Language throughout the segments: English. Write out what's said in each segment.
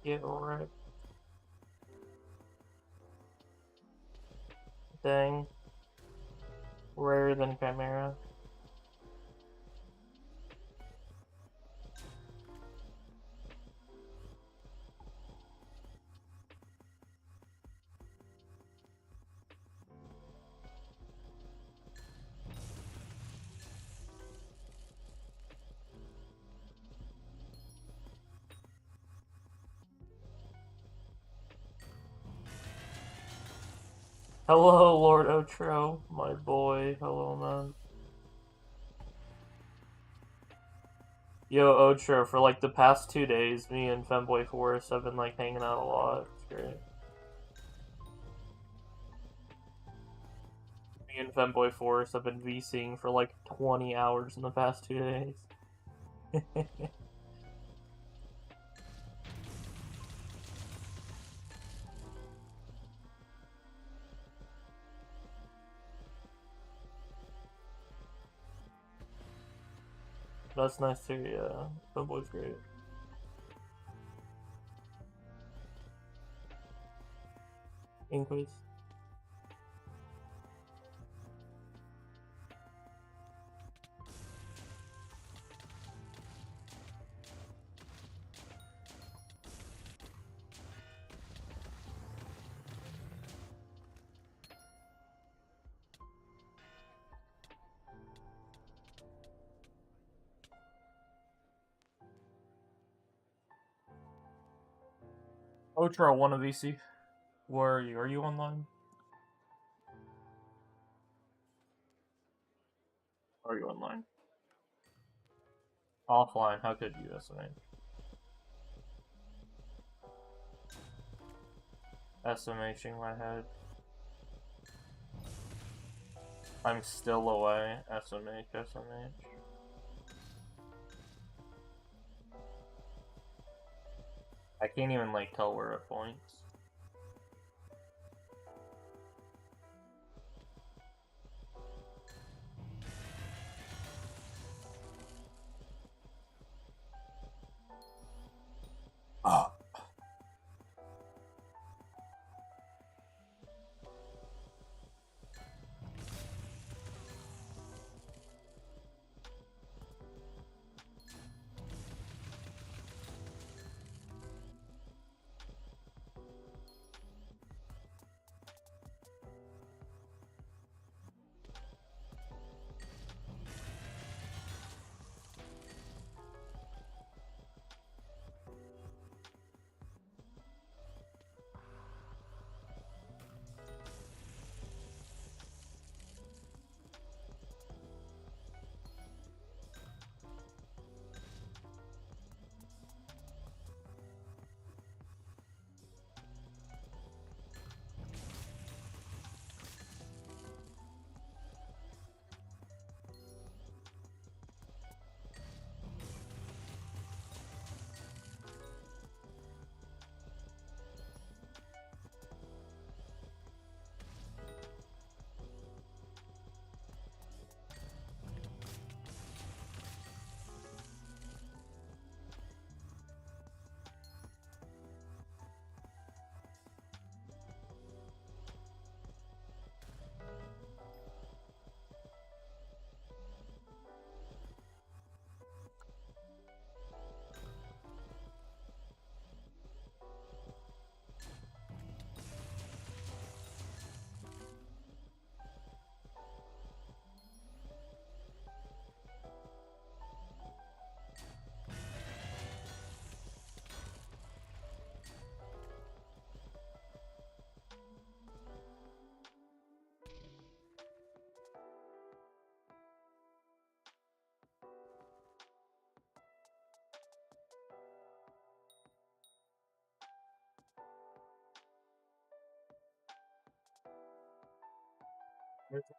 Yeah, alright. Dang. Rarer than Chimera. Hello, Lord Otro, my boy. Hello, man. Yo, Otro, for like the past 2 days, me and Femboy Forest have been like hanging out a lot. It's great. Me and Femboy Forest have been VCing for like 20 hours in the past 2 days. That's nice too, yeah. Femboy's great. Inquis. Otro, one of VC. Where are you? Are you online? Are you online? Offline, how could you estimate? SMHing my head. I'm still away. SMH, SMH. I can't even like tell where it points. Ah.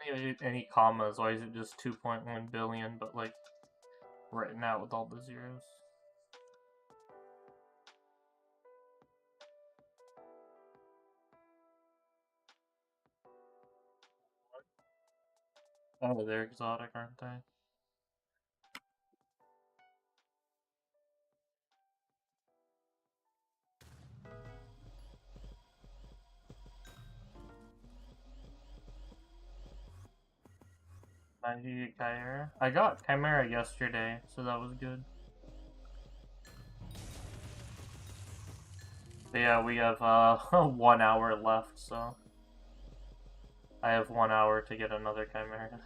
There's any commas, why is it just 2.1 billion, but like written out with all the zeros? Oh, they're exotic, aren't they? 90 Chimera. I got Chimera yesterday, so that was good. But yeah, we have 1 hour left, so I have 1 hour to get another Chimera.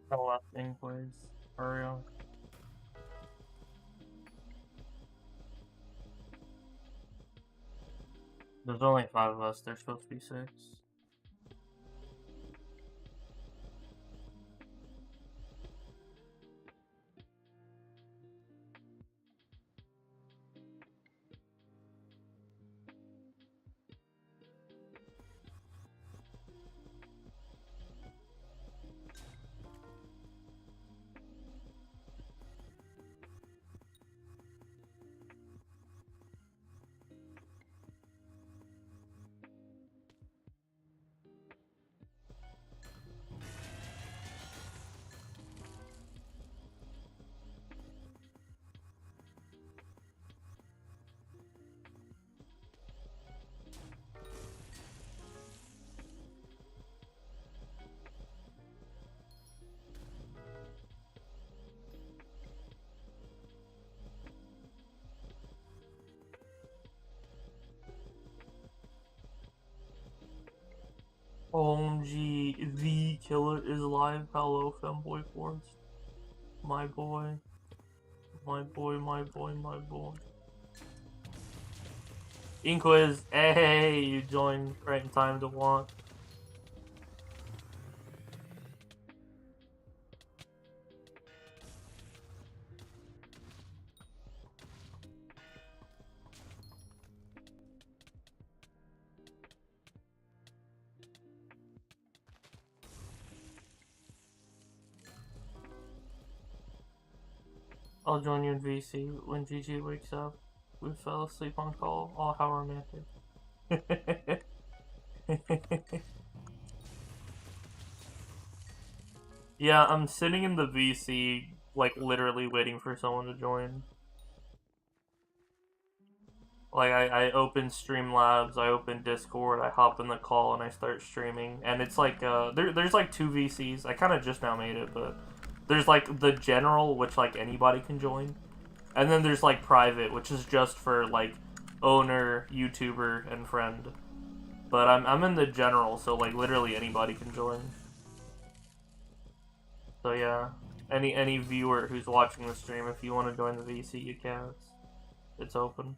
The last thing, please. For real. There's only 5 of us, there's supposed to be 6. OMG, the KillIt is live. Hello, Femboy Force. My boy. My boy, my boy, my boy. Inquiz, hey, you joined right in time to watch. I'll join you in VC when GG wakes up. We fell asleep on call. Oh, how romantic. Yeah, I'm sitting in the VC, like, literally waiting for someone to join. Like, I open Streamlabs, I open Discord, I hop in the call, and I start streaming. And it's like, there's like 2 VCs. I kind of just now made it, but there's like the general, which like anybody can join. And then there's like private, which is just for like owner, YouTuber, and friend. But I'm in the general, so like literally anybody can join. So yeah, any viewer who's watching the stream, if you want to join the VC, you can. It's open.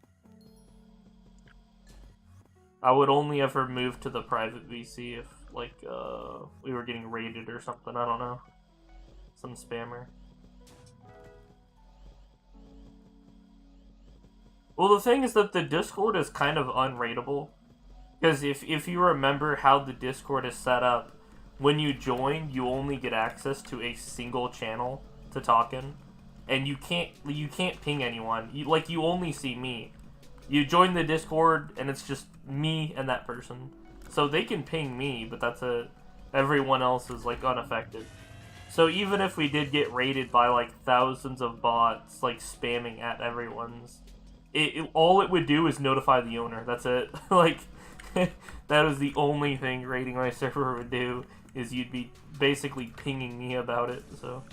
I would only ever move to the private VC if like we were getting raided or something. I don't know. Some spammer. Well, the thing is that the Discord is kind of unrateable. Because if you remember how the Discord is set up, when you join, you only get access to a single channel to talk in. And you can't ping anyone. You only see me. You join the Discord, and it's just me and that person. So they can ping me, but that's it. Everyone else is, like, unaffected. So even if we did get raided by, like, thousands of bots, like, spamming at everyone's, all it would do is notify the owner. That's it. Like, that is the only thing raiding my server would do, is you'd be basically pinging me about it, so...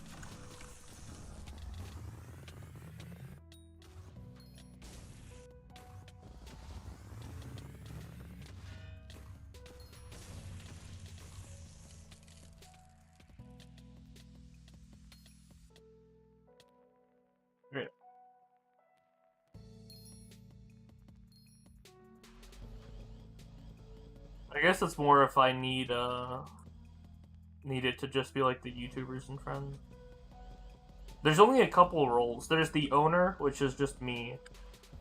I guess it's more if I need it to just be like the YouTubers and friends. There's only a couple roles. There's the owner, which is just me.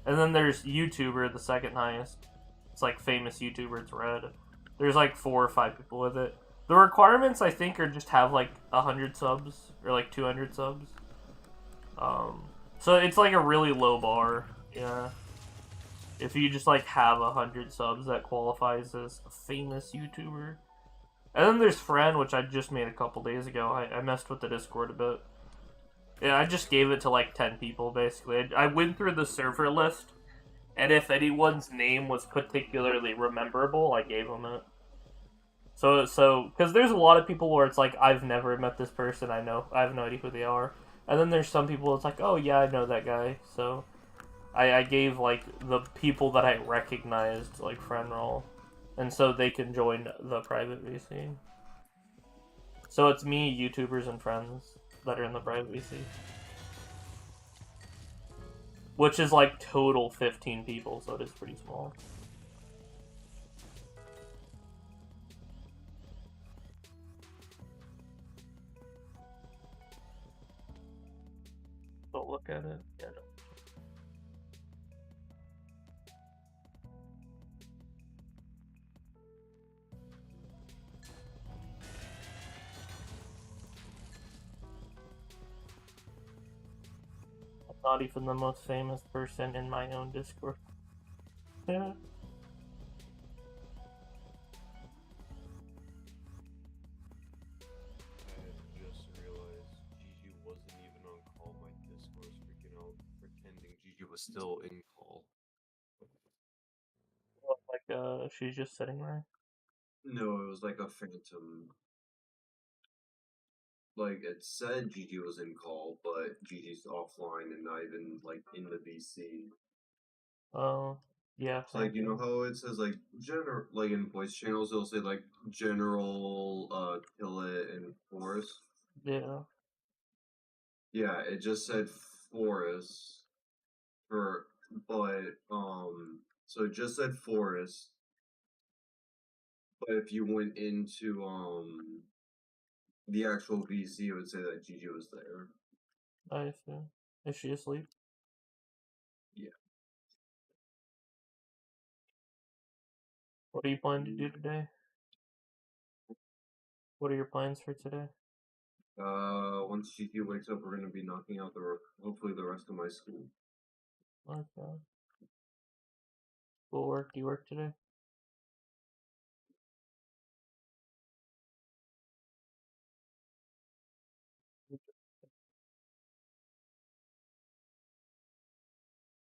And then there's YouTuber, the second highest. It's like famous YouTuber, it's Red. There's like 4 or 5 people with it. The requirements, I think, are just have like 100 subs or like 200 subs. So it's like a really low bar. Yeah. If you just like have 100 subs, that qualifies as a famous YouTuber. And then there's Friend, which I just made a couple days ago. I messed with the Discord a bit. Yeah, I just gave it to like 10 people basically. I went through the server list, and if anyone's name was particularly rememberable, I gave them it. So, because there's a lot of people where it's like, I've never met this person, I have no idea who they are. And then there's some people it's like, oh yeah, I know that guy. So, I gave like the people that I recognized like friend role, and so they can join the private VC. So it's me, YouTubers, and friends that are in the private VC, which is like total 15 people, so it is pretty small. Don't look at it. Yeah, no. I'm not even the most famous person in my own Discord. Yeah. Just realized Gigi wasn't even on call. My Discord's freaking out, pretending Gigi was still in call. Like, she's just sitting there. No, it was like a phantom. Like, it said Gigi was in call, but Gigi's offline and not even, like, in the VC. Oh, yeah. It's like, you know how it says, like, like, in voice channels, it'll say, like, General, KillIt, and Forest? Yeah. Yeah, it just said Forest, so it just said Forest, but if you went into, the actual VC, it would say that Gigi was there. I see. Is she asleep? Yeah. What are you planning to do today? What are your plans for today? Once Gigi wakes up, we're gonna be knocking out hopefully the rest of my school. Okay. School work? Do you work today?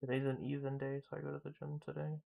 Today's an even day, so I go to the gym today.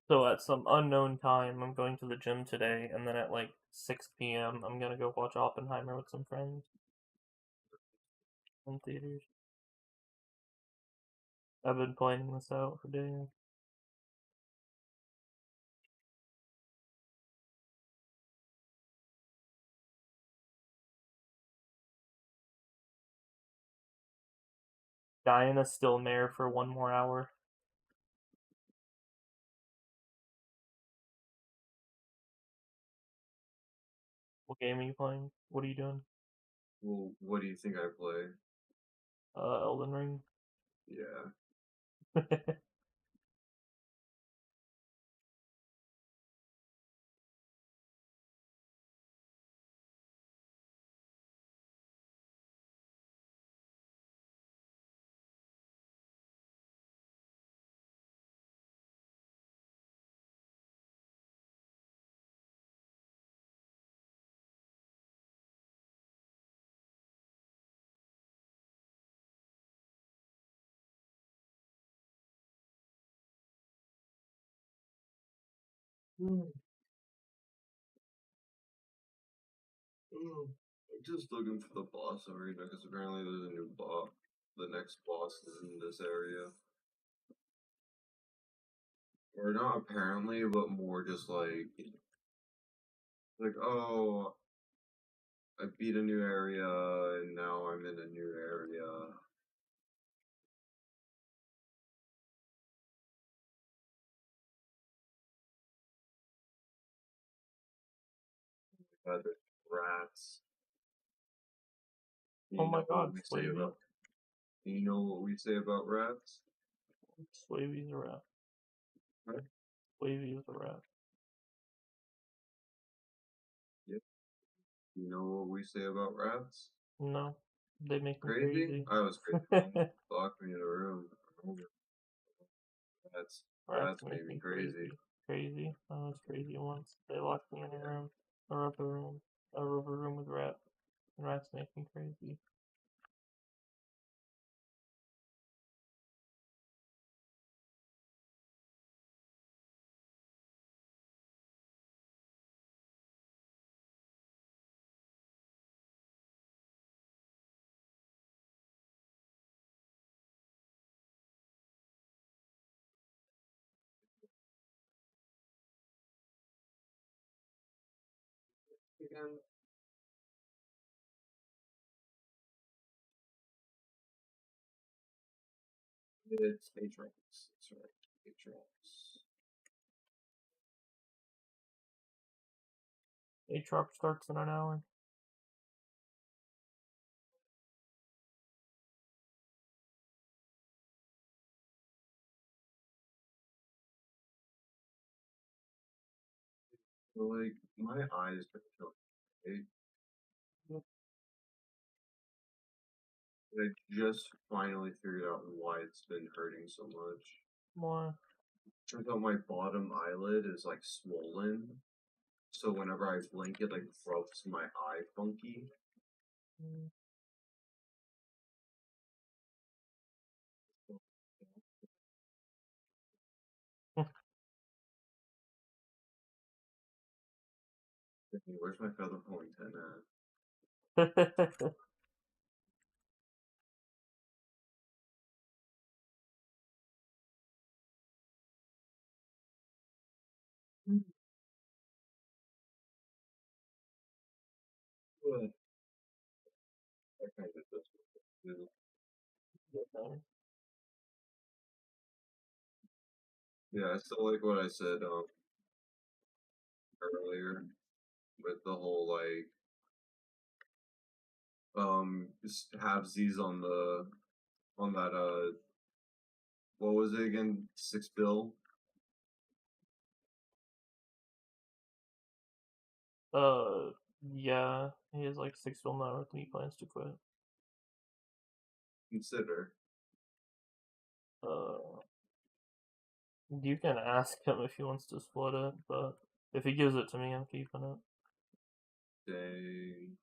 So at some unknown time, I'm going to the gym today, and then at like 6 p.m., I'm gonna go watch Oppenheimer with some friends in theaters. I've been planning this out for days. Diana's still mayor for one more hour. What game are you playing? What are you doing? Well, what do you think I play? Elden Ring. Yeah. I'm just looking for the boss arena because apparently there's a new boss. The next boss is in this area. Or not apparently, but more just like, oh, I beat a new area and now I'm in a new area. There's rats. Oh my god, Swavy. You know what we say about rats? Swavy's a rat. Right? Swavy is a rat. Yep. You know what we say about rats? No. They make me Crazy? crazy. I was crazy. Locked me in a room. Rats made me crazy. Crazy. I was crazy once. They locked me in a room. A rubber room with rats. And rats make me crazy. Again. It's Atrax. That's right. Atrax. Aatrox starts in an hour. Like, my eyes been killing me. I just finally figured out why it's been hurting so much. Why? Turns out my bottom eyelid is like swollen. So whenever I blink, it like rubs my eye funky. Mm. Where's my feather point 10 at? What? I kind of just do. Yeah, I still like what I said earlier with the whole like just have Z's on that what was it again? 6 bill? Yeah, he has like 6 film now and he plans to quit. Consider. You can ask him if he wants to split it, but if he gives it to me, I'm keeping it. Dang.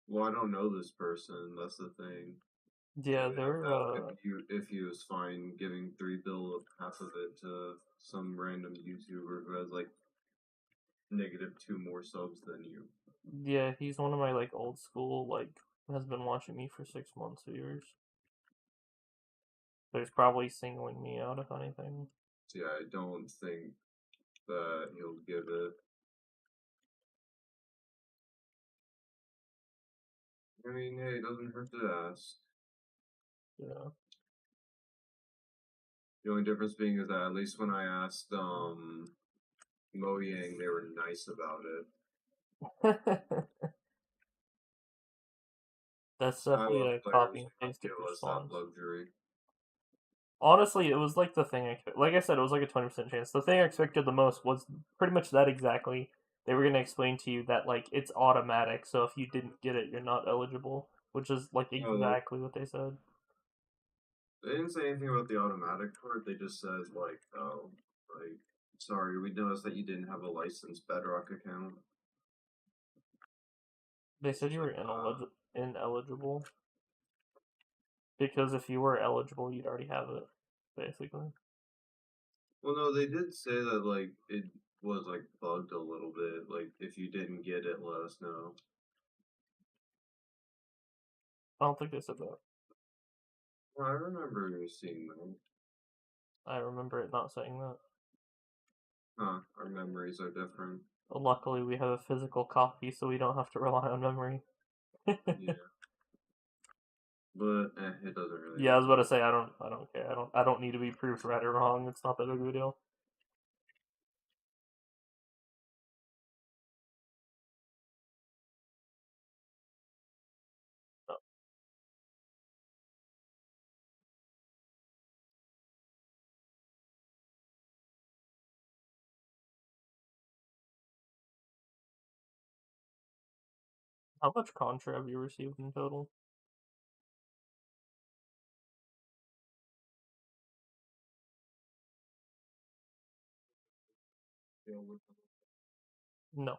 Well, I don't know this person. That's the thing. Yeah, they're If he was fine giving 3 bill half of it to some random YouTuber who has like -2 more subs than you. yeah, he's one of my like old school has been watching me for 6 months or years. So he's probably singling me out if anything. So yeah, I don't think that he'll give it. I mean, hey, it doesn't hurt to ask. Yeah. The only difference being is that at least when I asked Mo Yang, they were nice about it. That's I definitely love a players copy and who pasted give us that response. luxury. Honestly, it was like the thing I expected. Like I said, it was like a 20% chance. The thing I expected the most was pretty much that exactly. They were going to explain to you that, like, it's automatic, so if you didn't get it, you're not eligible. Which is, like, exactly what they said. They didn't say anything about the automatic part. They just said, like, oh, like, sorry, we noticed that you didn't have a licensed Bedrock account. They said you were ineligible. Because if you were eligible, you'd already have it, basically. Well, no, they did say that, like, it was, like, bugged a little bit. Like, if you didn't get it, let us know. I don't think they said that. Well, I remember seeing that. I remember it not saying that. Huh, our memories are different. Luckily, we have a physical copy, so we don't have to rely on memory. Yeah. But, it doesn't really Yeah, I was about to matter. say I don't care. I don't need to be proved right or wrong. It's not that big of a deal. How much contra have you received in total? No.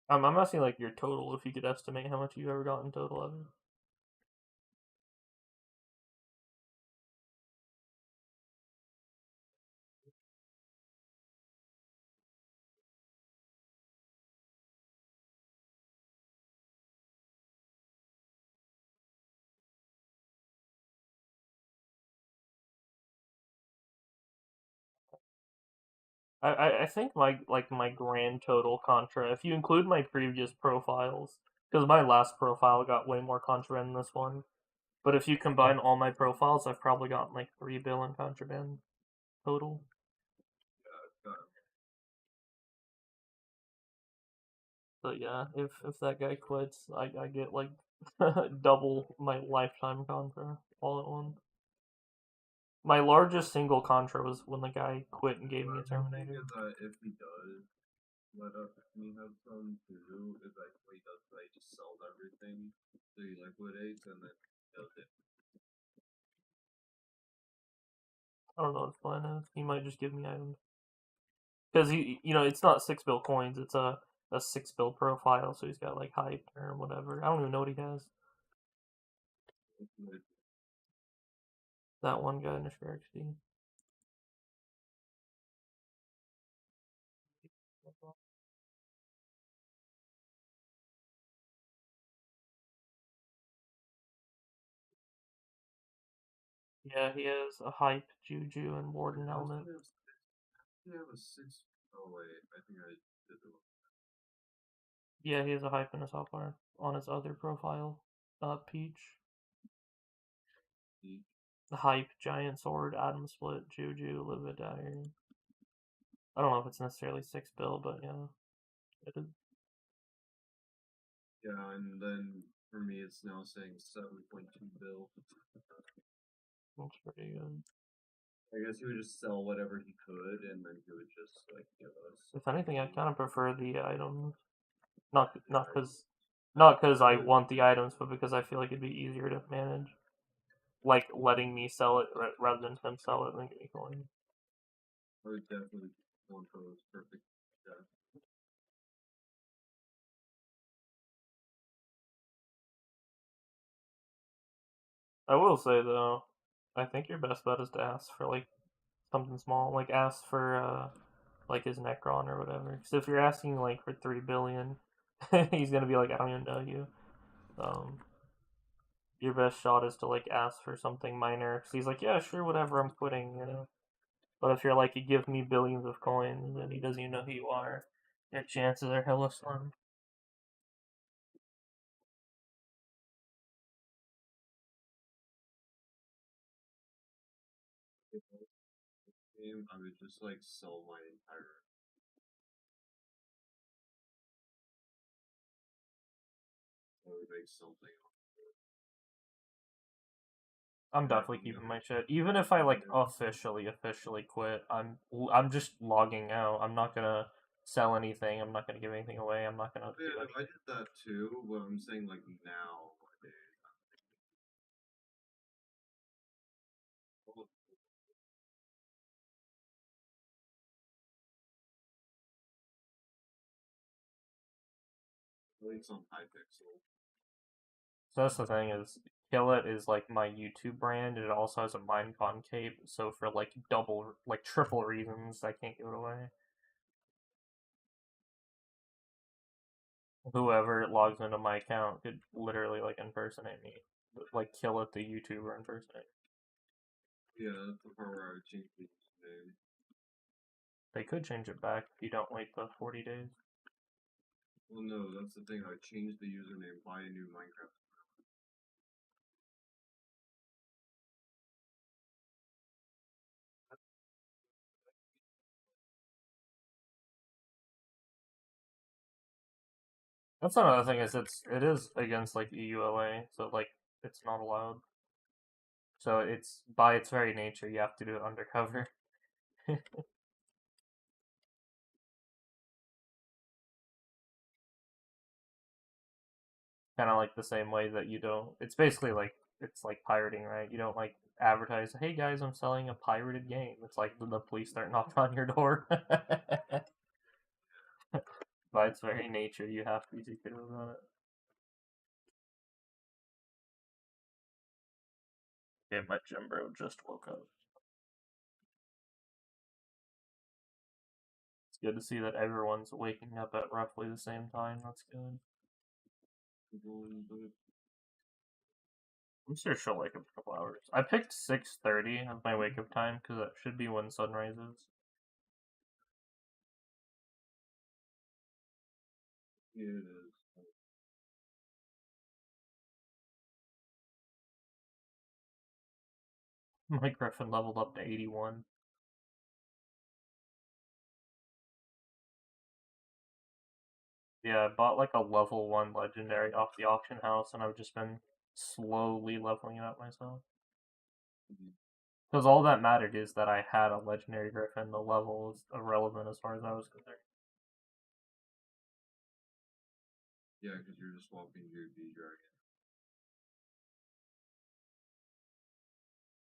I'm asking like your total, if you could estimate how much you've ever gotten total of it. I think my grand total contra, if you include my previous profiles, because my last profile got way more contra than this one. But if you combine all my profiles, I've probably gotten like 3 bill in contraband total. But yeah, if that guy quits, I get like double my lifetime contra all at once. My largest single contra was when the guy quit and gave me a Terminator. If he does let me have some too, if what he does, he just sells everything, so he liquidates and then does it. I don't know what his plan is. He might just give me items. Because it's not 6 bill coins, it's a 6 bill profile, so he's got like hype or whatever. I don't even know what he has. That one guy in the XD. Yeah, he has a hype, juju, and warden helmet. He have a 6. Oh wait, I think I did the. Yeah, he has a hype in his hotbar on his other profile. Peach. The hype, giant sword, atom split, juju, livid dagger. I don't know if it's necessarily 6 bill, but yeah, it is. Yeah, and then for me, it's now saying 7.2 bill. That's pretty good. I guess he would just sell whatever he could, and then he would just give us. If anything, I kind of prefer the items. Not because I want the items, but because I feel like it'd be easier to manage. Like letting me sell it rather than him sell it and then get me coins. I would definitely want those perfect. Yeah. I will say though, I think your best bet is to ask for like something small, like ask for like his Necron or whatever. Because if you're asking like for 3 billion, he's gonna be like, I don't even know you. Um, your best shot is to like ask for something minor. Because he's like, yeah, sure, whatever, I'm quitting. But if you're like, you give me billions of coins and he doesn't even know who you are, your chances are hella slim. Game, I would just sell my entire. I would make something. I'm definitely keeping my shit. Even if I like officially quit, I'm just logging out. I'm not gonna sell anything. I'm not gonna give anything away. I'm not gonna do Yeah, anything. I did that too, but I'm saying now. Links on Hypixel. So that's the thing is, KillIt is like my YouTube brand. And it also has a Minecon cape. So for like double, like triple reasons, I can't give it away. Whoever logs into my account could literally like impersonate me, like KillIt the YouTuber impersonate. Yeah, that's the part where I would change the name. They could change it back if you don't wait the 40 days. Well, no, that's the thing. I changed the username, buy a new Minecraft. That's another thing is it is against like EULA, so like it's not allowed. So it's by its very nature you have to do it undercover. Kind of like the same way that you don't. It's basically like it's like pirating, right? You don't like advertise, "Hey guys, I'm selling a pirated game." It's like the police start knocking on your door. By its very nature, you have to be secretive about it. Yeah, my gym bro just woke up. It's good to see that everyone's waking up at roughly the same time. That's good. I'm sure she'll wake up in a couple hours. I picked 6:30 as my wake up time because that should be when sun rises. Yeah, it is. My Griffin leveled up to 81. Yeah, I bought like a level 1 legendary off the auction house, and I've just been slowly leveling it up myself. Because all that mattered is that I had a legendary Griffin. The level was irrelevant as far as I was concerned. Yeah, because you're just swapping your D-Dragon.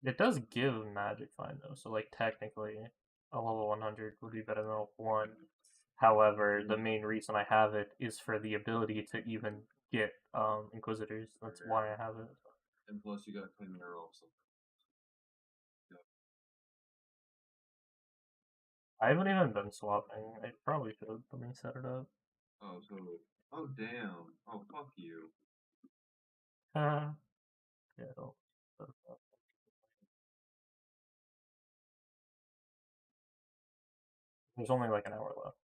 It does give Magic Find though, so like technically a level 100 would be better than a level 1. However, the main reason I have it is for the ability to even get Inquisitors. That's why I have it. And plus you got Chimera also. I haven't even been swapping. I probably should. Let me set it up. Oh, so... Oh, damn. Oh, fuck you. Yeah. There's only like an hour left.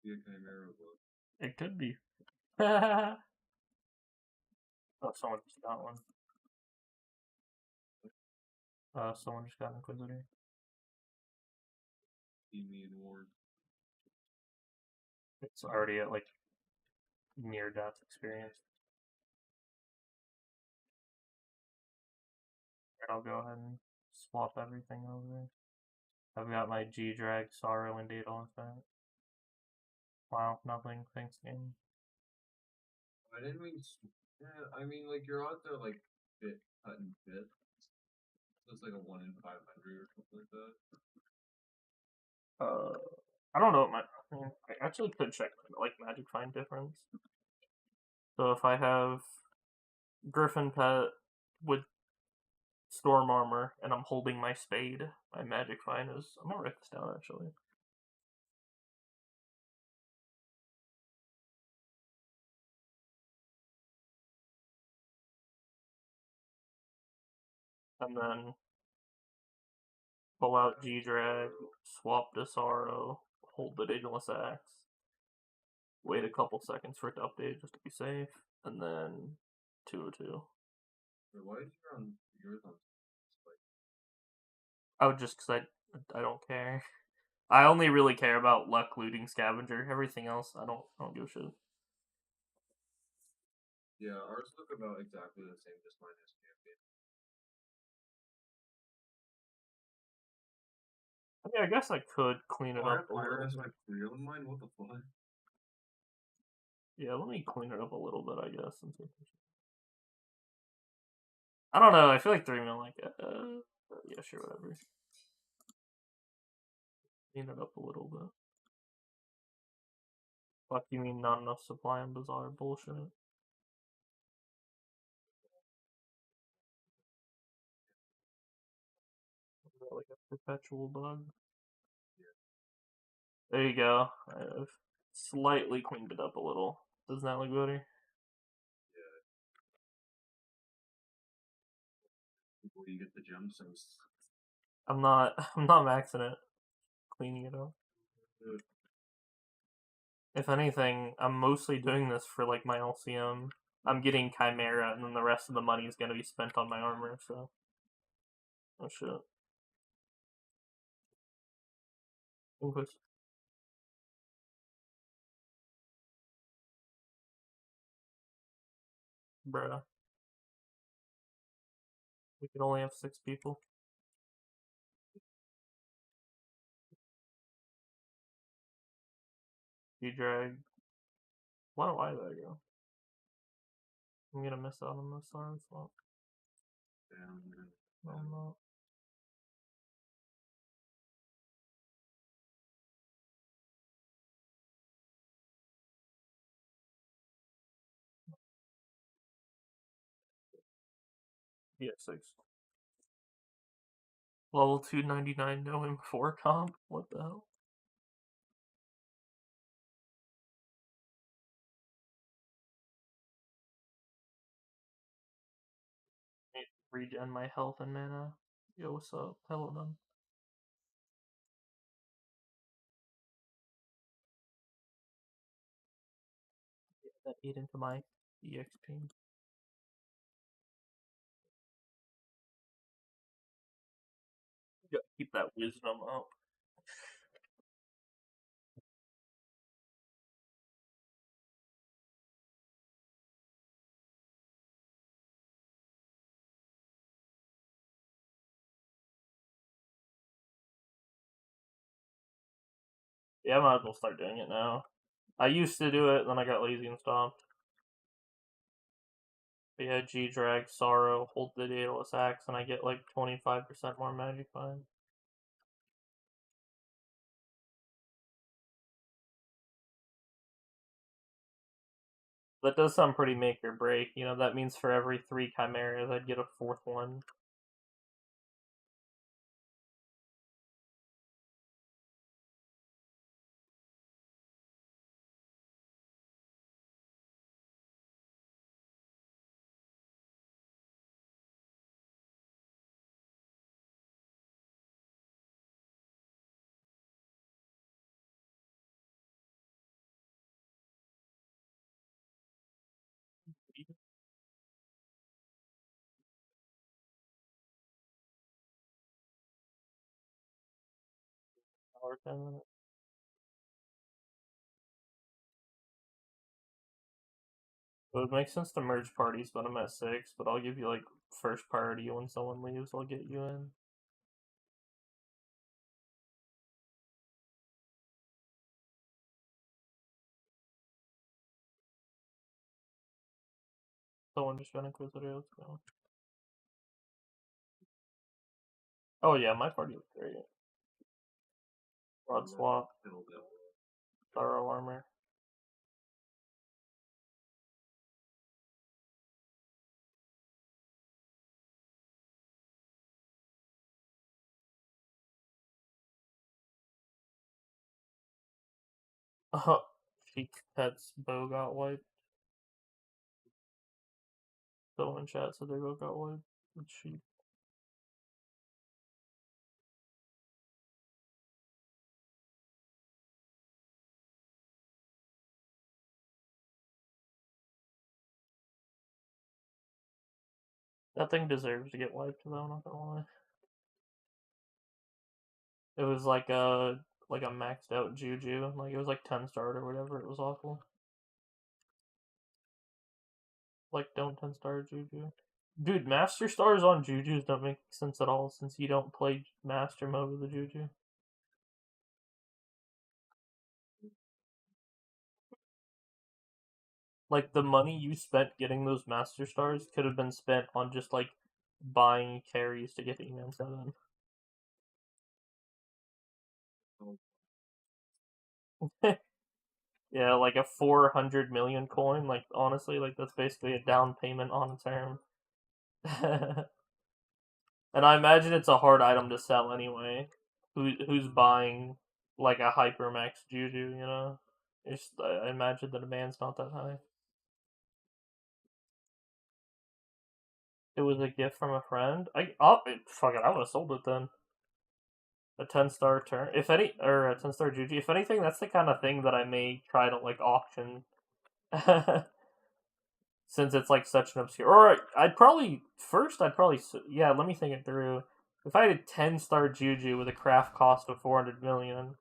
Be a Chimera book. It could be. Oh, someone just got one. Someone just got an Inquisitor. Beat me in Ward. It's already at like near death experience. And I'll go ahead and swap everything over. I've got my G-Drag, Sorrow, and Date on that. Wow, nothing. Thanks, game. I didn't mean... Yeah, I mean, like, your odds are, like, cut and bit. So it's like a 1 in 500 or something like that. I don't know what I actually could check my, like, Magic Find difference. So if I have Griffin Pet with Storm Armor and I'm holding my Spade, my Magic Find is... I'm gonna write this down, actually. And then pull out G-Drag, swap to Sorrow, hold the Digitalist Axe, wait a couple seconds for it to update just to be safe, and then 202. Why is yours on Spike? Oh, just because I don't care. I only really care about luck, looting, scavenger. Everything else, I don't give a shit. Yeah, ours look about exactly the same, just minus champion. I mean, I guess I could clean it up a Fire little. has like 3 on mine? What the fuck? Yeah, let me clean it up a little bit, I guess. I don't know, I feel like 3 mil, like, yeah, sure, whatever. Clean it up a little bit. Fuck, you mean not enough supply on Bazaar? Bullshit. Like a perpetual bug. There you go. I've slightly cleaned it up a little. Doesn't that look better? Yeah. Before you get the gemstones. I'm not maxing it. Cleaning it up. If anything, I'm mostly doing this for like my LCM. I'm getting Chimera, and then the rest of the money is gonna be spent on my armor. So, oh shit. Inquis. Bruh. We can only have 6 people. You drag. Why do I let go? I'm gonna miss out on this star swap. No, I'm not. Yeah, 6. Level 299 knowing 4 comp? What the hell? Regen my health and mana. Yo, what's up? Hello, none. Yeah, that ate into my EXP. Gotta keep that wisdom up. Yeah, I might as well start doing it now. I used to do it, then I got lazy and stopped. But yeah, G-Drag, Sorrow, hold the Daedalus Axe, and I get like 25% more magic fine. That does sound pretty make or break. You know, that means for every 3 Chimeras, I'd get a 4th one. Hour, 10 minutes. It would make sense to merge parties, but I'm at 6, but I'll give you like first priority when someone leaves, I'll get you in. Someone just got Inquisitor, let's go. Oh yeah, my party was great. Rod swap, thorough armor. Sheik's pet's bow got wiped. Someone in chat said their bow got wiped. It's Sheik. That thing deserves to get wiped though, I'm not gonna lie. It was like a maxed out Juju. Like it was like 10 star or whatever, it was awful. Like don't 10 star Juju. Dude, Master Stars on Jujus don't make sense at all since you don't play Master mode with the Juju. Like the money you spent getting those Master Stars could have been spent on just like buying carries to get Eman 7. Yeah, like a 400 million coin. Like honestly, like that's basically a down payment on a term. And I imagine it's a hard item to sell anyway. Who's buying like a Hypermax Juju? You know, I imagine the demand's not that high. It was a gift from a friend. Fuck it, I would have sold it then. A 10 star turn, if any, or a 10 star Juju. If anything, that's the kind of thing that I may try to like auction. Since it's like such an obscure. Or I'd probably yeah. Let me think it through. If I had a 10 star Juju with a craft cost of 400 million,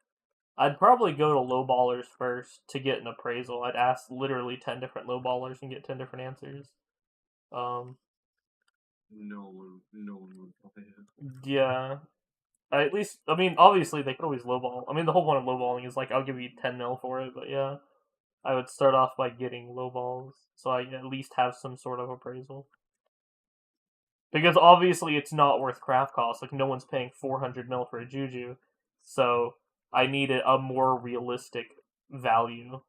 I'd probably go to lowballers first to get an appraisal. I'd ask literally 10 different lowballers and get 10 different answers. No one would buy it. Yeah. At least, I mean, obviously they could always lowball. I mean, the whole point of lowballing is like I'll give you 10 mil for it, but yeah, I would start off by getting lowballs so I at least have some sort of appraisal. Because obviously it's not worth craft cost. Like no one's paying 400 mil for a juju, so I needed a more realistic value.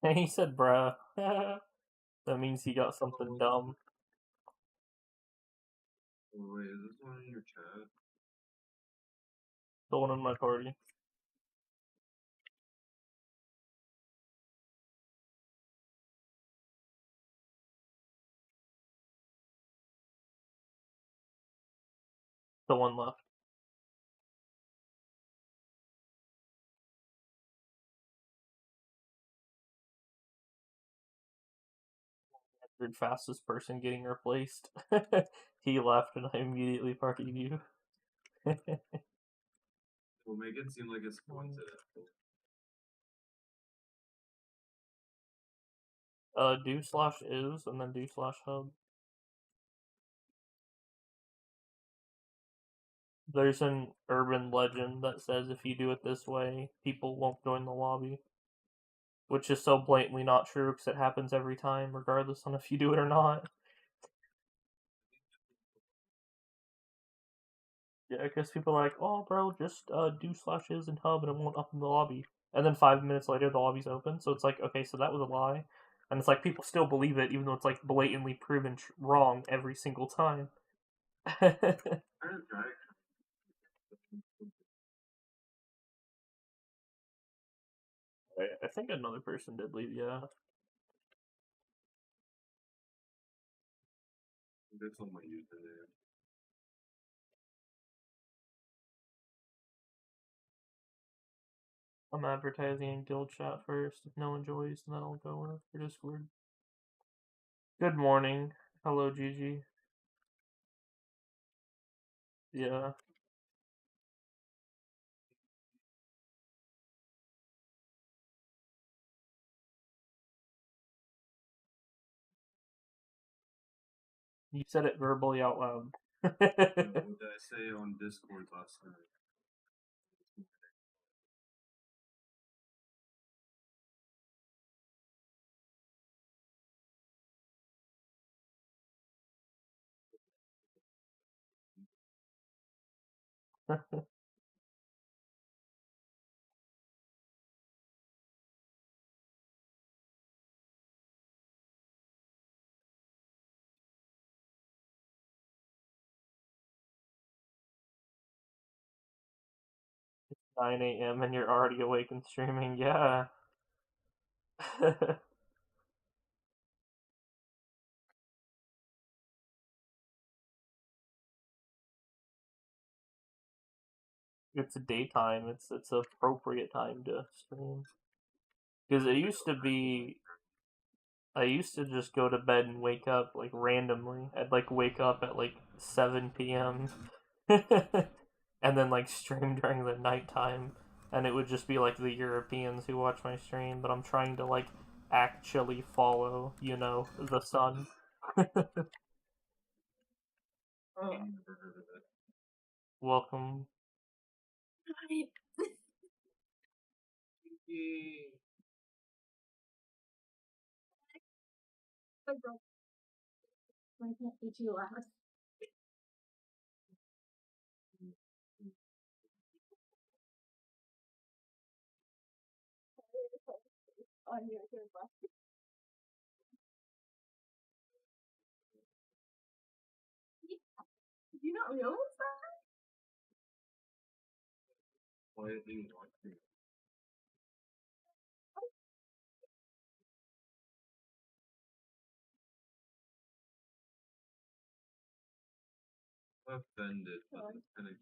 And he said, "Bruh." That means he got something dumb. Oh, wait, is this one in your chat? The one in my party. The one left. Fastest person getting replaced. He left and I immediately partied you. We'll make it seem like it's coincidental. Do/is and then do/hub. There's an urban legend that says if you do it this way, people won't join the lobby. Which is so blatantly not true because it happens every time, regardless on if you do it or not. Yeah, because people are like, oh, bro, just do/is and hub and it won't open the lobby. And then 5 minutes later, the lobby's open. So it's like, okay, so that was a lie. And it's like people still believe it, even though it's like blatantly proven wrong every single time. I think another person did leave, yeah. That's on my username. I'm advertising in guild chat first. If no one joins, then I'll go for Discord. Good morning. Hello, Gigi. Yeah. You said it verbally out loud. What did I say on Discord last night? It's 9 a.m. and you're already awake and streaming. Yeah. It's daytime. It's appropriate time to stream. Because it used to be, I used to just go to bed and wake up like randomly. I'd like wake up at like 7 p.m. and then like stream during the nighttime, and it would just be like the Europeans who watch my stream. But I'm trying to like actually follow, the sun. Welcome. Hi. My girl. I can't be too loud. On your left. Did you not realize that? Quietly watching. Offended, but it's kind of.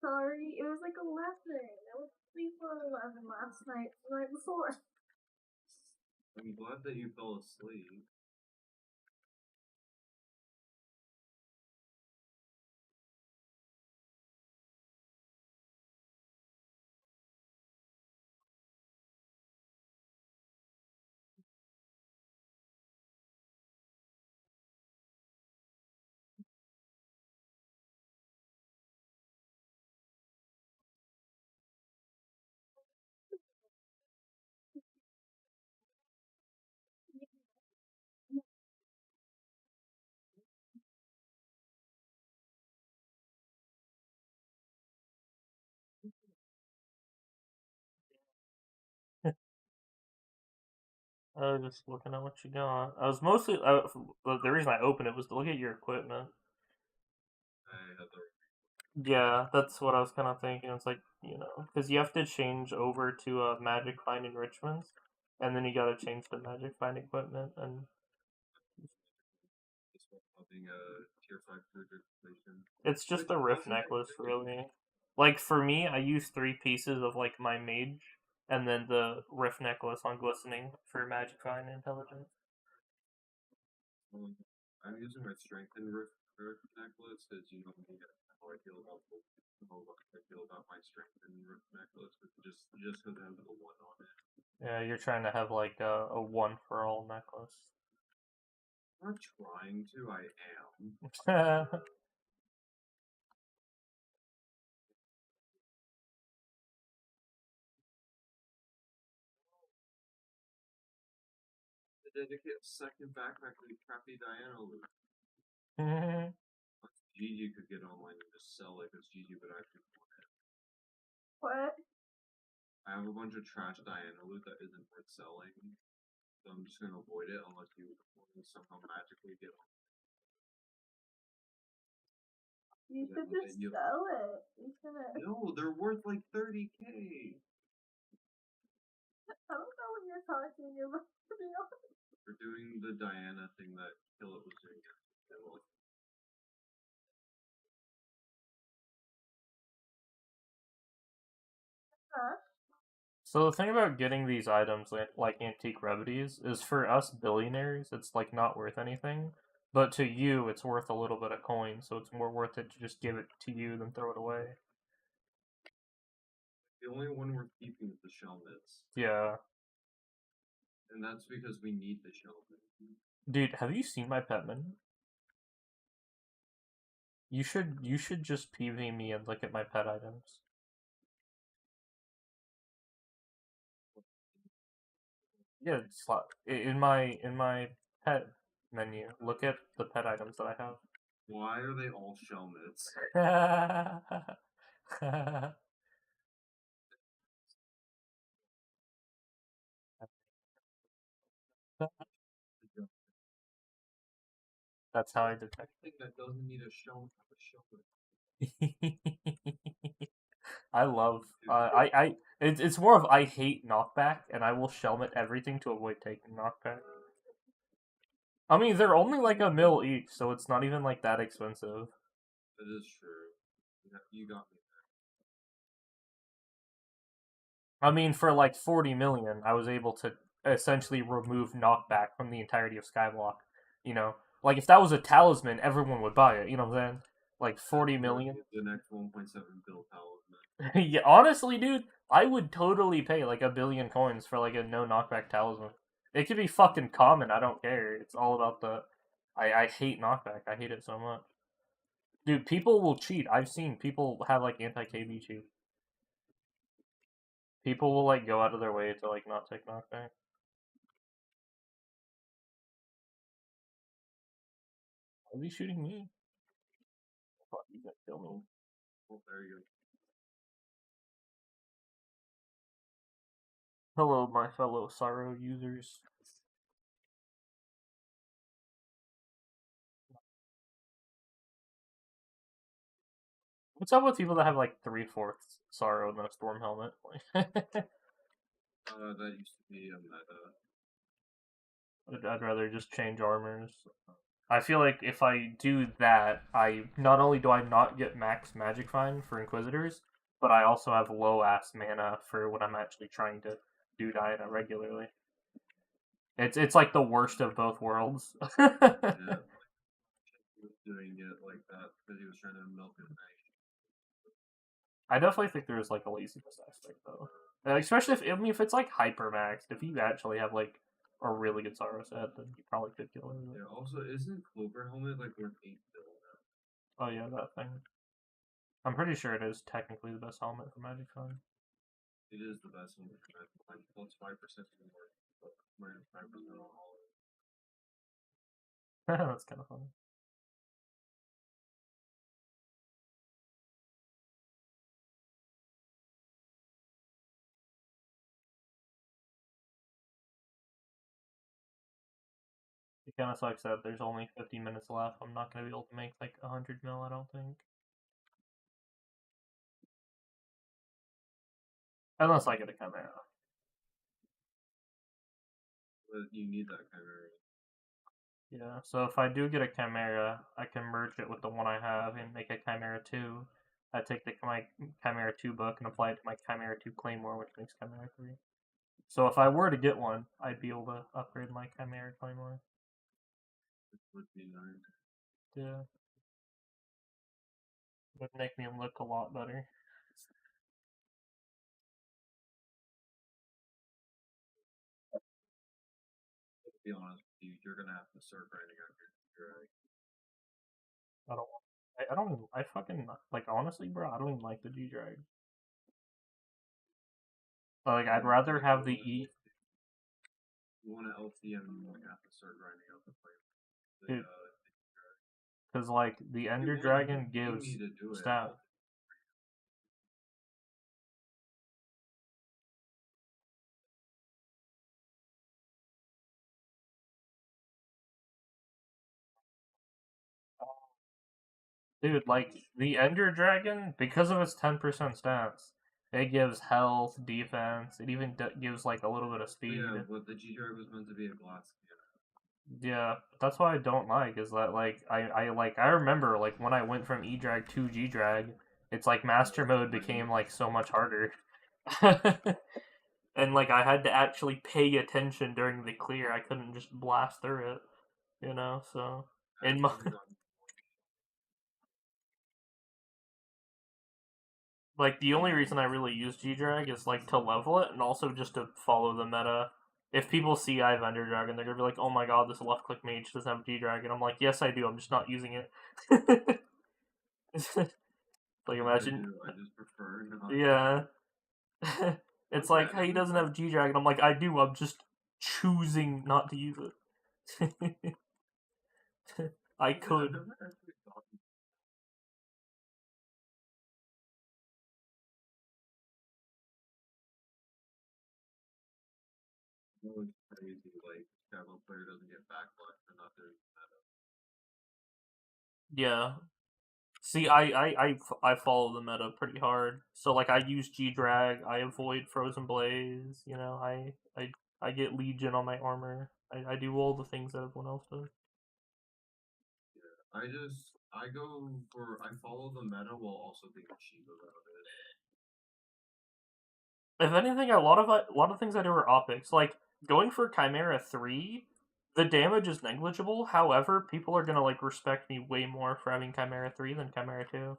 So sorry. It was like 11. I was asleep at 11 last night, the night before. I'm glad that you fell asleep. I was just looking at what you got. I was mostly the reason I opened it was to look at your equipment. I had the Yeah, that's what I was kind of thinking. It's like, because you have to change over to Magic Find Enrichments, and then you gotta change the Magic Find equipment, and this one having a tier 5 food reputation. it's just the Rift necklace, really. Like, for me, I use 3 pieces of, like, my Mage, and then the Rift necklace on Glistening for Magic Find Intelligence. I'm using my strengthened rift necklace because you know me how I feel about my strengthened rift necklace, but just because it has the 1 on it. Yeah, you're trying to have, like, a one-for-all necklace. I'm not trying to, I am. To dedicate a second backpack to the crappy Diana loot. Gigi could get online and just sell it because Gigi would actually want it. What? I have a bunch of trash Diana loot that isn't worth selling, so I'm just gonna avoid it unless you somehow magically get on. You should just sell it. You shouldn't. No, they're worth like 30K. I don't know what you're talking about, to be honest. We're doing the Diana thing that KillIt was doing. Huh? So the thing about getting these items like antique remedies is for us billionaires, it's like not worth anything. But to you, it's worth a little bit of coin, so it's more worth it to just give it to you than throw it away. The only one we're keeping is the shell mitts. Yeah. And that's because we need the shell mitts. Dude, have you seen my pet menu? You should just PV me and look at my pet items. Yeah, in my pet menu. Look at the pet items that I have. Why are they all shell mitts? That's how I detect. Thing that doesn't need a shell mitt. I love. It's more of I hate knockback, and I will shelmet everything to avoid taking knockback. I mean, they're only like a mil each, so it's not even like that expensive. That is true. You got me I mean, for like 40 million, I was able to essentially remove knockback from the entirety of Skyblock. You know, like if that was a talisman, everyone would buy it. You know what I'm saying? Like 40 million. The next 1.7 bill talisman. Yeah, honestly, dude, I would totally pay like 1 billion coins for like a no knockback talisman. It could be fucking common. I don't care. It's all about the. I hate knockback. I hate it so much. Dude, people will cheat. I've seen people have like anti-KB cheat. People will like go out of their way to like not take knockback. Is he shooting me? Fuck, he's gonna kill me. Oh, there you go. Hello, my fellow Sorrow users. What's up with people that have like 3/4 Sorrow and then a Storm helmet? That used to be a meta. I'd rather just change armors. I feel like if I do that, I not only do I not get max magic find for Inquisitors, but I also have low ass mana for what I'm actually trying to do Diana regularly. It's like the worst of both worlds. Yeah. He was doing it like that because he was trying to milk it nice. I definitely think there's like a laziness aspect though, especially if it's like hyper maxed. If you actually have like a really good sorrow set, then you probably could kill it. Yeah. Also, isn't Clover Helmet like worth 8 bill now? Oh yeah, that thing. I'm pretty sure it is technically the best helmet for Magic Fund. It is the best helmet for Magic Fund. Plus 5% more. Minus 5% on all of it. That's kind of funny. It kind of sucks that there's only 50 minutes left. I'm not going to be able to make like 100 mil, I don't think. Unless I get a Chimera. But you need that Chimera. Yeah, so if I do get a Chimera, I can merge it with the one I have and make a Chimera 2. I take my Chimera 2 book and apply it to my Chimera 2 Claymore, which makes Chimera 3. So if I were to get one, I'd be able to upgrade my Chimera Claymore. It would be nice. Yeah. It would make me look a lot better. To be honest with you, you're gonna have to start grinding out your drag. I don't even, I fucking, like, honestly, bro, I don't even like the G-Drag. Like, I'd rather have the E. You want to LTM, you have to start grinding out the flame. Because, like, the Ender Dragon gives stat. Dude, like, the Ender Dragon, because of its 10% stats, it gives health, defense, it even gives, like, a little bit of speed. Yeah, but the G-Drag was meant to be a glass cannon. Yeah, that's what I don't like, is that, like, I remember, like, when I went from E-Drag to G-Drag, it's like Master Mode became, like, so much harder. And, like, I had to actually pay attention during the clear, I couldn't just blast through it, you know, so... In my... Like, the only reason I really use G-Drag is, like, to level it, and also just to follow the meta. If people see I have Ender Dragon, they're gonna be like, oh my god, this left-click mage doesn't have G-Drag, and I'm like, yes I do, I'm just not using it. Like, imagine... I just prefer not. Yeah. It's like, hey, he doesn't have G-Drag, and I'm like, I do, I'm just choosing not to use it. I could. It's crazy, like, Scrabble player doesn't get backlash for not doing meta. Yeah. See, I follow the meta pretty hard. So, like, I use G-Drag, I avoid Frozen Blaze, you know, I get Legion on my armor. I do all the things that everyone else does. Yeah, I follow the meta while also being cheap about it. If anything, a lot of things I do are optics. Like, going for Chimera 3, the damage is negligible. However, people are gonna, like, respect me way more for having Chimera 3 than Chimera 2.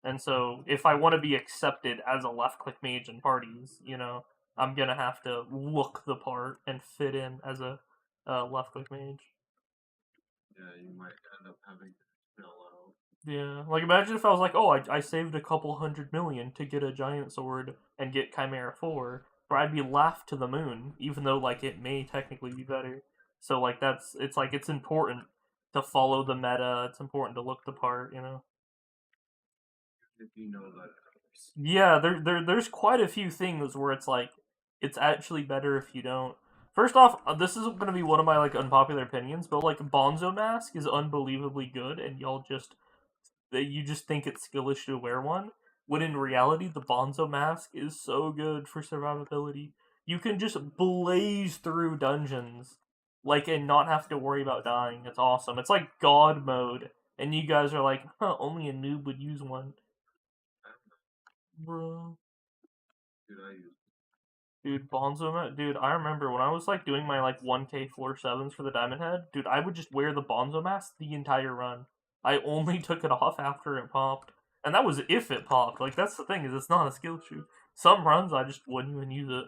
And so, if I want to be accepted as a left-click mage in parties, you know, I'm gonna have to look the part and fit in as a left-click mage. Yeah, you might end up having to fill out. Yeah, like, imagine if I was like, oh, I saved a couple 100 million to get a giant sword and get Chimera 4, but I'd be laughed to the moon, even though, like, it may technically be better. So, like, it's important to follow the meta, it's important to look the part, you know? If you know that. Yeah, there's quite a few things where it's like, it's actually better if you don't. First off, this is going to be one of my, like, unpopular opinions, but, like, Bonzo Mask is unbelievably good, and you just think it's skillish to wear one, when in reality, the Bonzo Mask is so good for survivability. You can just blaze through dungeons like, and not have to worry about dying. It's awesome. It's like God mode, and you guys are like, huh, only a noob would use one. Bro. Dude, I use. Dude, Bonzo, dude, I remember when I was like doing my like 1K floor 7s for the Diamond Head, dude, I would just wear the Bonzo mask the entire run. I only took it off after it popped. And that was if it popped. Like, that's the thing, is it's not a skill shoot. Some runs I just wouldn't even use it.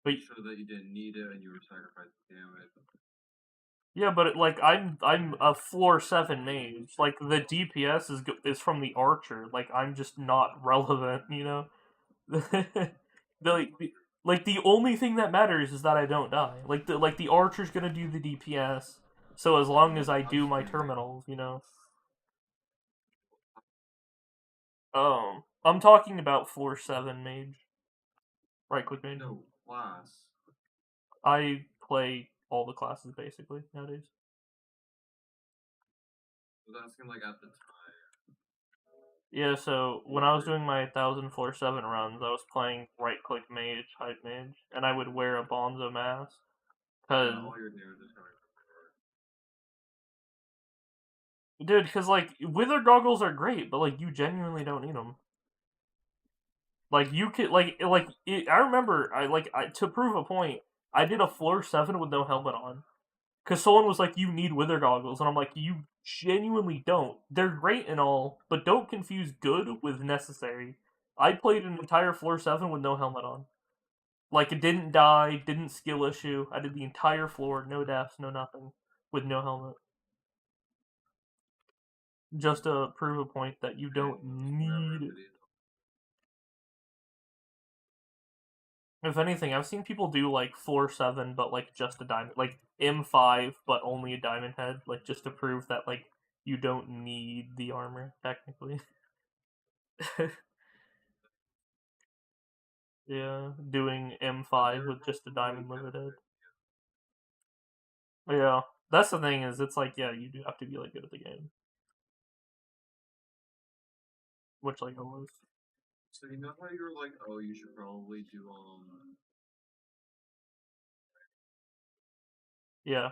But Show that you didn't need it and you were sacrificing damage. yeah, but I'm a floor 7 mage. Like, the DPS is from the Archer. Like, I'm just not relevant, you know? The only thing that matters is that I don't die. Like the Archer's gonna do the DPS, so as long as I do my terminals, you know. I'm talking about floor 7 mage. Right click mage. No, class. I play all the classes basically nowadays. I was asking like at the time. Yeah, so when I was doing my 1000 floor 7 runs, I was playing right click mage, hype mage, and I would wear a Bonzo mask. Cause All your narratives coming dude, because, like, wither goggles are great, but, like, you genuinely don't need them. Like, you could, I remember, to prove a point, I did a floor 7 with no helmet on. Because someone was like, you need wither goggles, and I'm like, you genuinely don't. They're great and all, but don't confuse good with necessary. I played an entire floor 7 with no helmet on. Like, it didn't die, didn't skill issue. I did the entire floor, no deaths, no nothing, with no helmet. Just to prove a point that you don't need it. If anything, I've seen people do like floor 7, but like just a diamond, like M5, but only a diamond head, like just to prove that like you don't need the armor technically. Yeah, doing M5 with just a diamond limited. Yeah, that's the thing is, it's like, yeah, you do have to be like good at the game, which like I was. So you know how you were like, oh, you should probably do Yeah.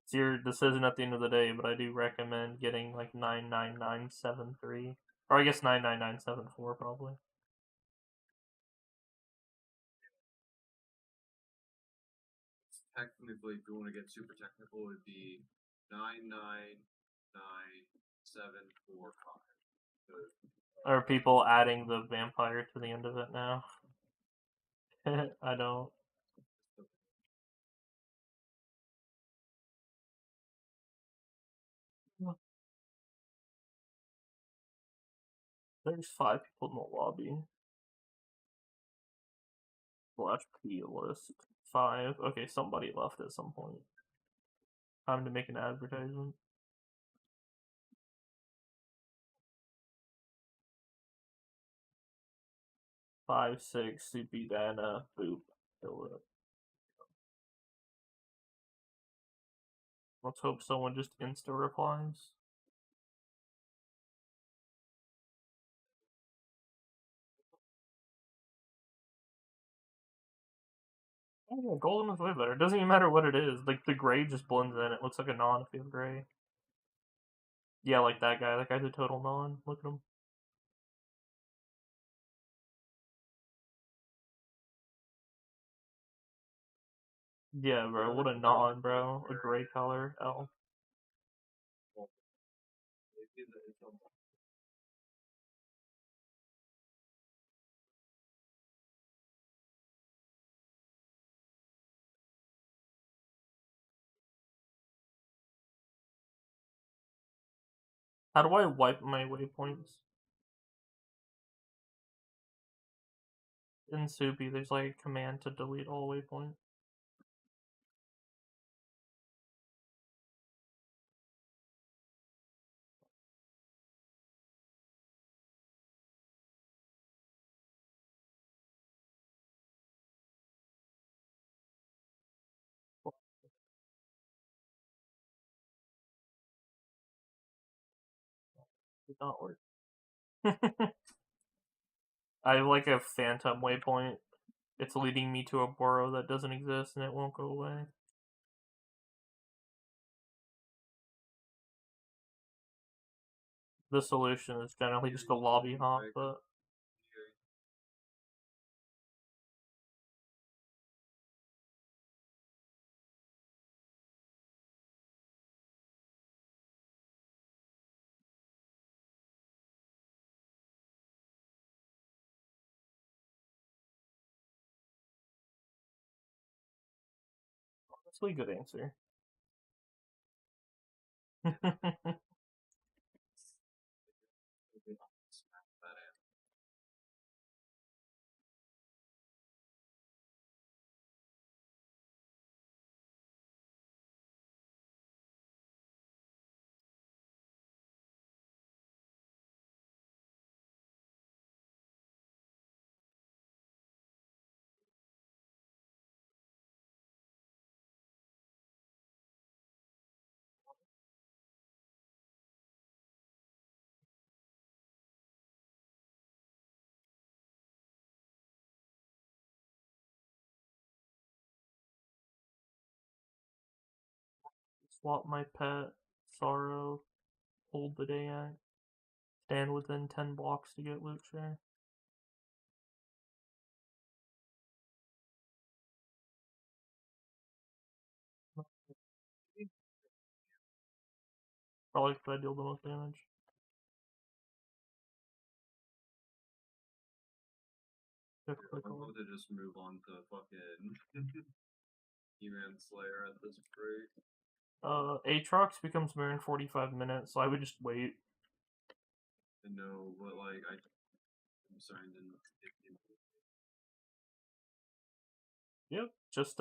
It's your decision at the end of the day, but I do recommend getting like 99973. Or I guess 99974 probably. technically, if you want to get super technical, it would be 999745. Are people adding the vampire to the end of it now? I don't. There's 5 people in the lobby. Slash P list. 5. Okay, somebody left at some point. Time to make an advertisement. 5, 6, Soupy Dana, boop, kill it. Let's hope someone just insta replies. Oh yeah, golden is way better. It doesn't even matter what it is. Like, the gray just blends in. It looks like a non if you have gray. Yeah, like that guy. That guy's a total non. Look at him. Yeah, bro. What a non, bro. A gray color. L. How do I wipe my waypoints? In Soupy, there's like a command to delete all waypoints. Did not work. I have like a phantom waypoint. It's leading me to a burrow that doesn't exist and it won't go away. The solution is generally just a lobby hop, but honestly, good answer. Swap my pet, Sorrow, hold the day act, stand within 10 blocks to get loot share. Probably because I deal the most damage. I'm about to just move on to fucking He-Man Slayer at this rate. Aatrox becomes Mirror in 45 minutes, so I would just wait. I know, but like, I'm sorry, I didn't get you. Yep, just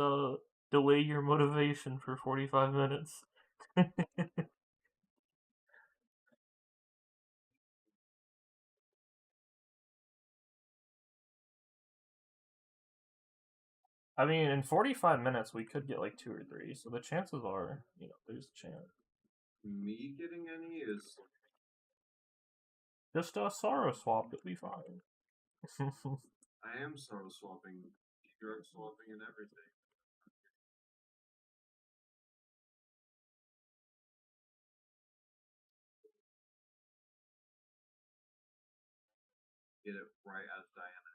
delay your motivation for 45 minutes. I mean, in 45 minutes, we could get like 2 or 3, so the chances are, there's a chance. Me getting any is Just Sorrow swap, it'll be fine. I am sorrow swapping, drug swapping, and everything. Get it right as Diana.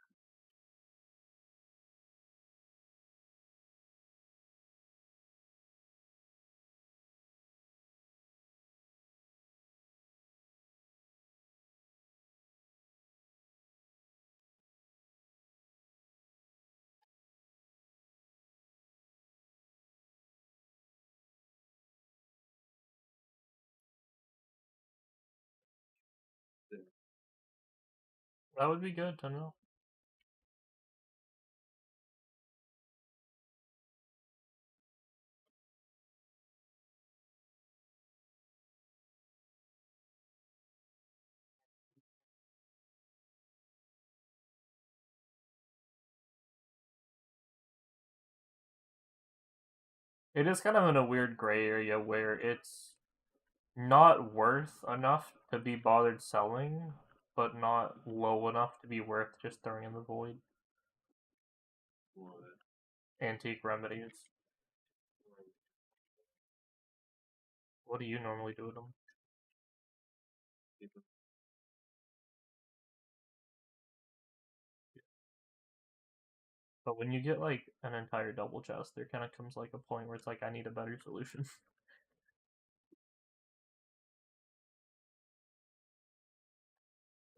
That would be good to know. It is kind of in a weird gray area where it's not worth enough to be bothered selling, but not low enough to be worth just throwing in the void. What? Antique remedies. What do you normally do with them? But when you get like an entire double chest, there kind of comes like a point where it's like, I need a better solution.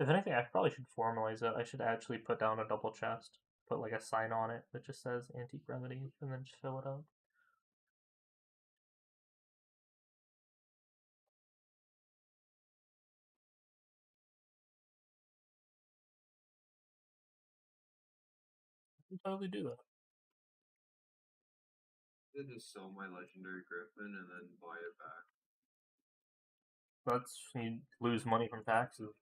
If anything, I probably should formalize it. I should actually put down a double chest, put like a sign on it that just says antique remedy, and then just fill it up. I can totally do that. I just sell my legendary griffin and then buy it back. That's, you lose money from taxes.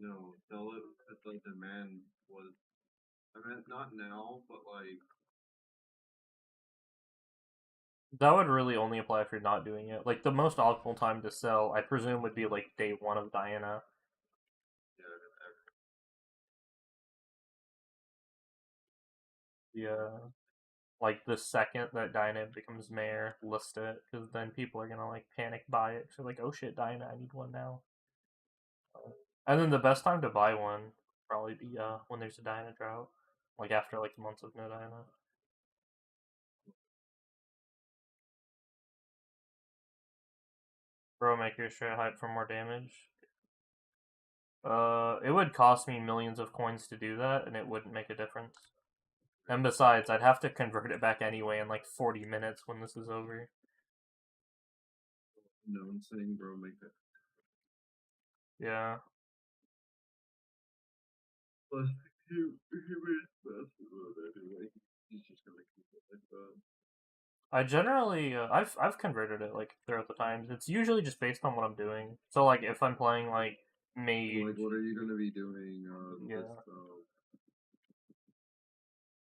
No, sell it at the demand was. I mean, not now, but like. That would really only apply if you're not doing it. Like, the most optimal time to sell, I presume, would be like day 1 of Diana. Yeah. Like the second that Dyna becomes mayor, list it, because then people are gonna like panic buy it. So like, oh shit, Dyna, I need one now. And then the best time to buy one would probably be when there's a Dyna drought, like after like months of no Dyna. Bro, make your straight hype for more damage. It would cost me millions of coins to do that, and it wouldn't make a difference. And besides, I'd have to convert it back anyway in like 40 minutes when this is over. No, I'm saying, bro, make it. Yeah. But he made fast anyway. He's just gonna keep it like that. I generally, I've converted it like throughout the times. It's usually just based on what I'm doing. So like if I'm playing like Mage, Like, what are you gonna be doing? Yeah. This,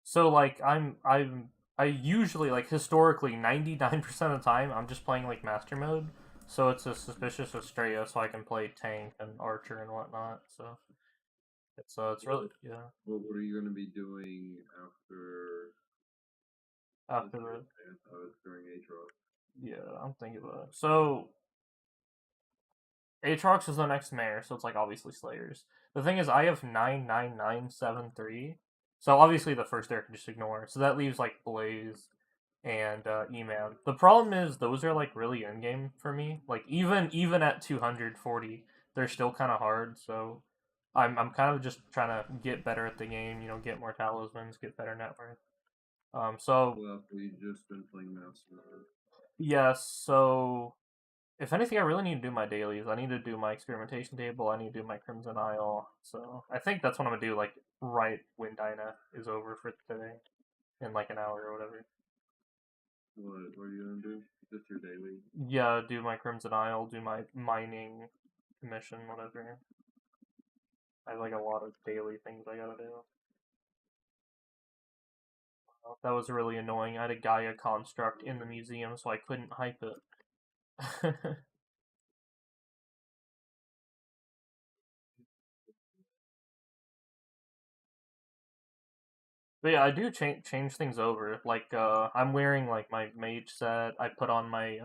so like I usually like historically 99% of the time I'm just playing like Master Mode. So it's a suspicious Astrea, so I can play tank and Archer and whatnot. So it's really yeah. what are you gonna be doing after After the during Aatrox? yeah, I'm thinking about it. So Aatrox is the next mayor, so it's like obviously Slayers. The thing is, I have 99973, so obviously the first there can just ignore. So that leaves like Blaze and E-Man. The problem is those are like really in game for me. Like even at 240, they're still kind of hard. So I'm kind of just trying to get better at the game. You know, get more talismans, get better net worth. So Well, we've just been playing Master Mode. yes, so if anything, I really need to do my dailies. I need to do my experimentation table. I need to do my Crimson Isle. So I think that's what I'm gonna do. Like right when Dyna is over for today, in like an hour or whatever. What are you gonna do? Just your daily? Yeah, do my Crimson Isle. Do my mining commission, whatever. I have like a lot of daily things I gotta do. That was really annoying. I had a Gaia construct in the museum, so I couldn't hype it. But yeah, I do change things over. Like I'm wearing like my mage set. I put on my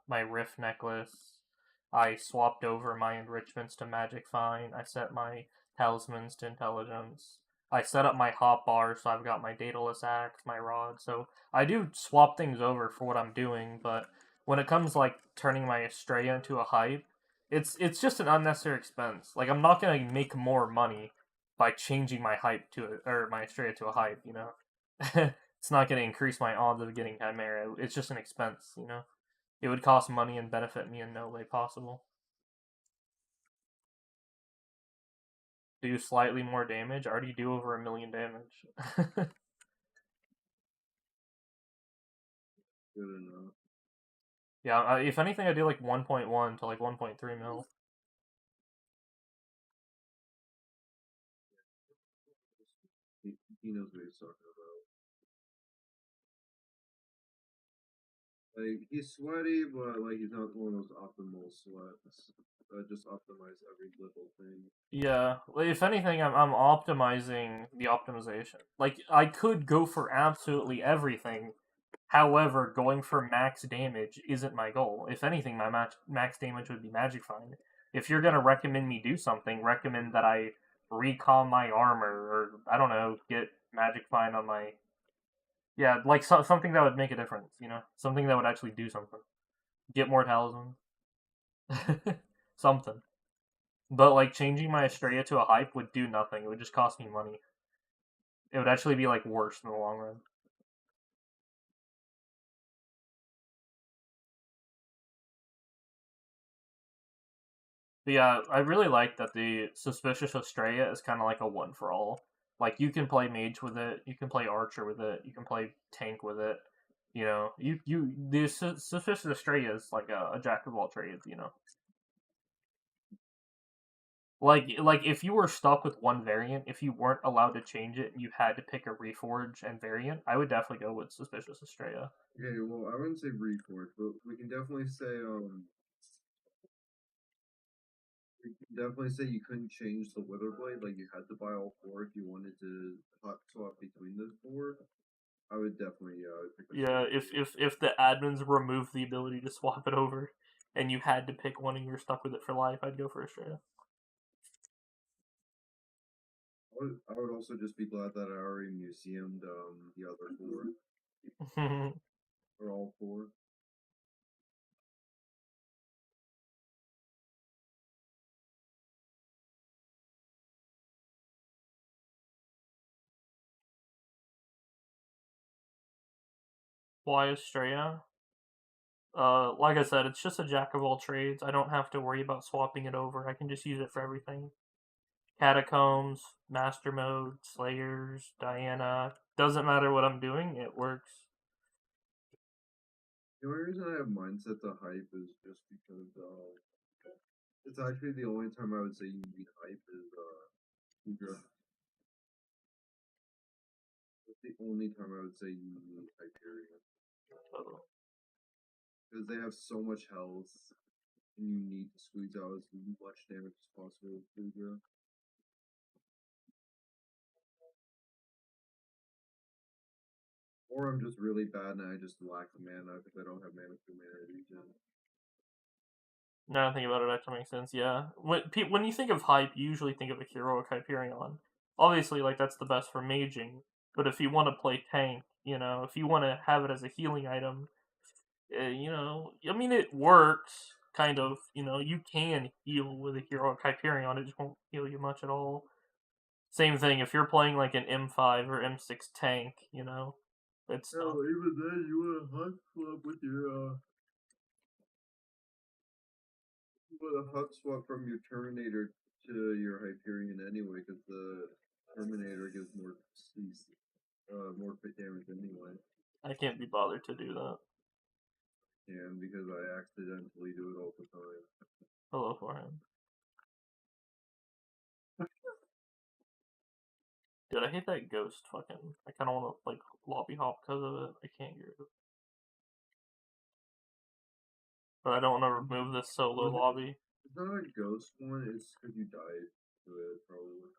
my riff necklace. I swapped over my enrichments to magic fine. I set my talismans to intelligence. I set up my hot bar, so I've got my daedalus axe, my rod. So I do swap things over for what I'm doing. But when it comes like turning my Astrea into a hype, it's just an unnecessary expense. Like I'm not gonna make more money by changing my hype to or my Astrea to a hype, you know. It's not going to increase my odds of getting Chimera. It's just an expense, you know. It would cost money and benefit me in no way possible. Do slightly more damage. I already do over 1,000,000 damage. Good enough. Yeah, if anything, I do like 1.1 to like 1.3 mil. He knows what he's talking about. Like, he's sweaty, but like he's not one of those optimal sweats. Just optimize every little thing. Yeah, if anything, I'm optimizing the optimization. Like, I could go for absolutely everything. However, going for max damage isn't my goal. If anything, my max damage would be Magic Find. If you're gonna recommend me do something, recommend that I recall my armor, or I don't know, get Magic Find on my yeah, like something that would make a difference. You know, something that would actually do something. Get more talismans, something. But like changing my Astrea to a hype would do nothing. It would just cost me money. It would actually be like worse in the long run. But yeah, I really like that the Suspicious Astrea is kind of like a one for all. Like you can play Mage with it, you can play Archer with it, you can play Tank with it. You know, you the Suspicious Astrea is like a jack of all trades. You know, like if you were stuck with one variant, if you weren't allowed to change it, and you had to pick a reforge and variant, I would definitely go with Suspicious Astrea. Okay, well, I wouldn't say reforge, but we can definitely say you couldn't change the Witherblade. Like you had to buy all four if you wanted to hot swap between the four. I would definitely pick a Yeah, Straya. if the admins removed the ability to swap it over, and you had to pick one and you're stuck with it for life, I'd go for Astrea. I would also just be glad that I already museumed the other 4. Or all 4. Why Astrea? Like I said, it's just a jack of all trades. I don't have to worry about swapping it over. I can just use it for everything. Catacombs, Master Mode, Slayers, Diana. Doesn't matter what I'm doing, it works. The only reason I have mindset to hype is just because it's actually the only time I would say you need hype is Hydra. It's the only time I would say you need Hyperion. Because they have so much health and you need to squeeze out as much damage as possible with Hydra. Or I'm just really bad and I just lack mana because I don't have mana for mana regen. Now I think about it, that actually makes sense. Yeah, when you think of hype, you usually think of a heroic Hyperion. Obviously, like that's the best for maging. But if you want to play tank, if you want to have it as a healing item, I mean it works kind of. You can heal with a heroic Hyperion. It just won't heal you much at all. Same thing if you're playing like an M5 or M6 tank. It's No, even then you want to hunt club with your a hub swap from your Terminator to your Hyperion anyway, because the Terminator gives more fit damage anyway. I can't be bothered to do that. And because I accidentally do it all the time. Hello for him. Dude, I hate that ghost fucking. I kind of want to, like, lobby hop because of it. I can't get rid of it. But I don't want to remove this solo lobby. It's not a ghost one, it's because you died to it, probably.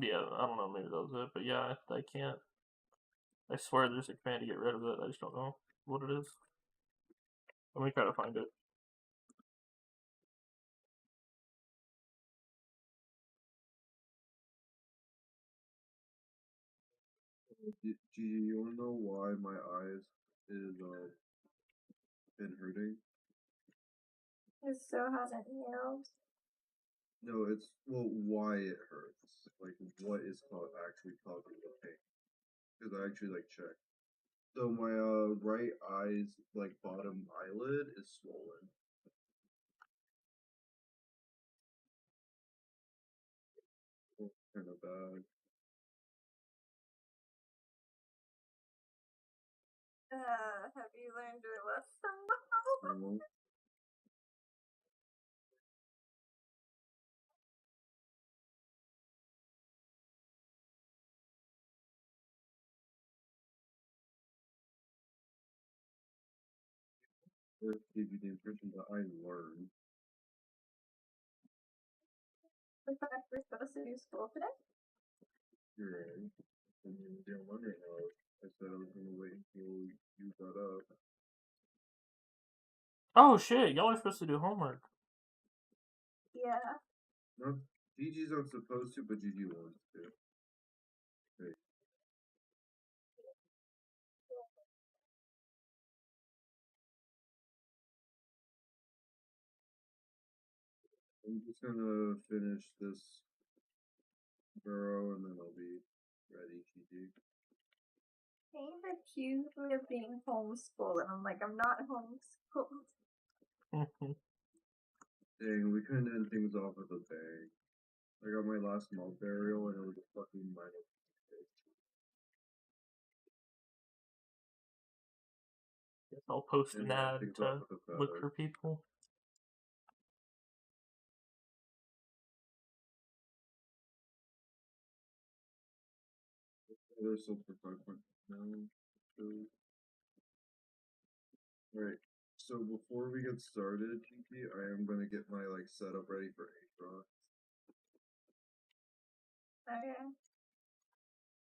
Yeah, I don't know, maybe that was it. But yeah, I can't. I swear there's a command to get rid of it. I just don't know what it is. Let me try to find it. Gigi, you wanna know why my eyes is been hurting? It still hasn't healed. No, it's why it hurts. Like what is actually causing the pain? Because I actually checked. So my right eye's bottom eyelid is swollen. Kind of bad. Have you learned your lesson now? Or give you the impression that I learned. In fact, we're supposed to do school today? You're right. And you're wondering how I said I was gonna wait until you got up. Oh shit, y'all are supposed to do homework. Yeah. Not Gigi's not supposed to, but Gigi wants to. Okay. I'm just gonna finish this burrow and then I'll be ready, Gigi. They've accused me of being homeschooled, and I'm like, I'm not homeschooled. Dang, we couldn't end things off with a bang. I got my last mob burial and it was a fucking minus. Guess I'll post an ad Things to off with a look feather. for people. They're sold for 5 points now. Alright, so before we get started, Gigi, I am gonna get my setup ready for Aatrox. Okay.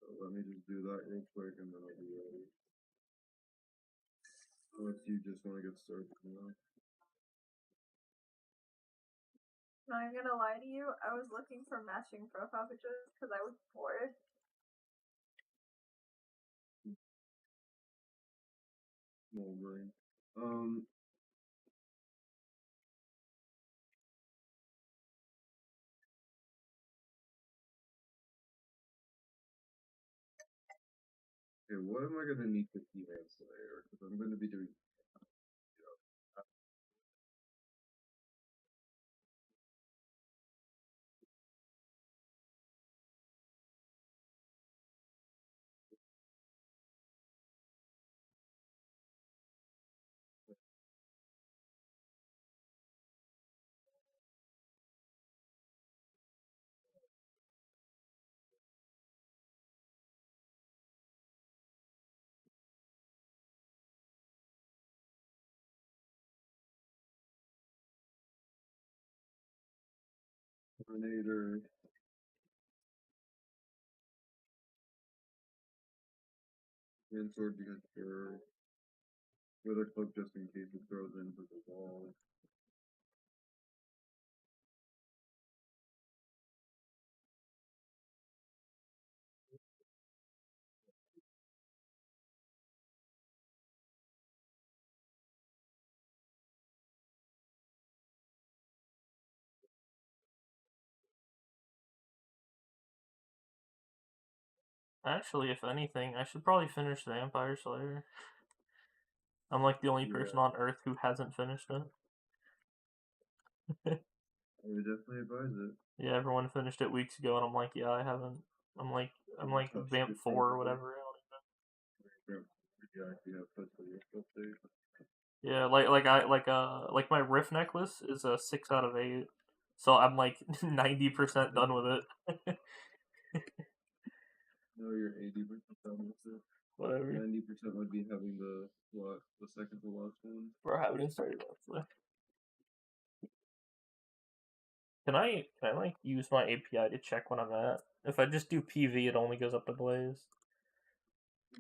So let me just do that real quick and then I'll be ready. Unless you just want to get started now. Not gonna lie to you, I was looking for matching profile pictures because I was bored. Small brain. Okay, what am I gonna need for He-Man Slayer? Because I'm gonna be doing. Tornado. And sword because you're with a cloak just in case it throws into the wall. Actually, if anything, I should probably finish Vampire Slayer. I'm like the only person on Earth who hasn't finished it. I would definitely advise it. Yeah, everyone finished it weeks ago, and I'm like, yeah, I haven't. I'm like Vamp 4 or whatever. Yeah, like my Rift necklace is a 6 out of 8, so I'm like 90% done with it. No, you're 80% done with it. Whatever. 90% would be having the second to last one. Bro, I haven't even started actually. Can I like use my API to check when I'm at? If I just do PV, it only goes up to Blaze.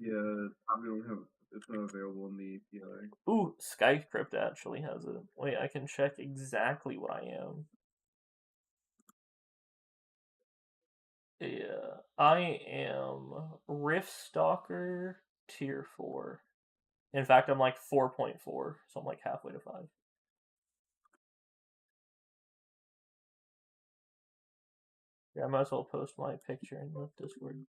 Yeah, we don't have. It's not available in the API. Ooh, Skycrypt actually has it. Wait, I can check exactly what I am. Yeah, I am Rift Stalker tier 4. In fact, I'm like 4.4, so I'm like halfway to 5. Yeah, I might as well post my picture in the Discord.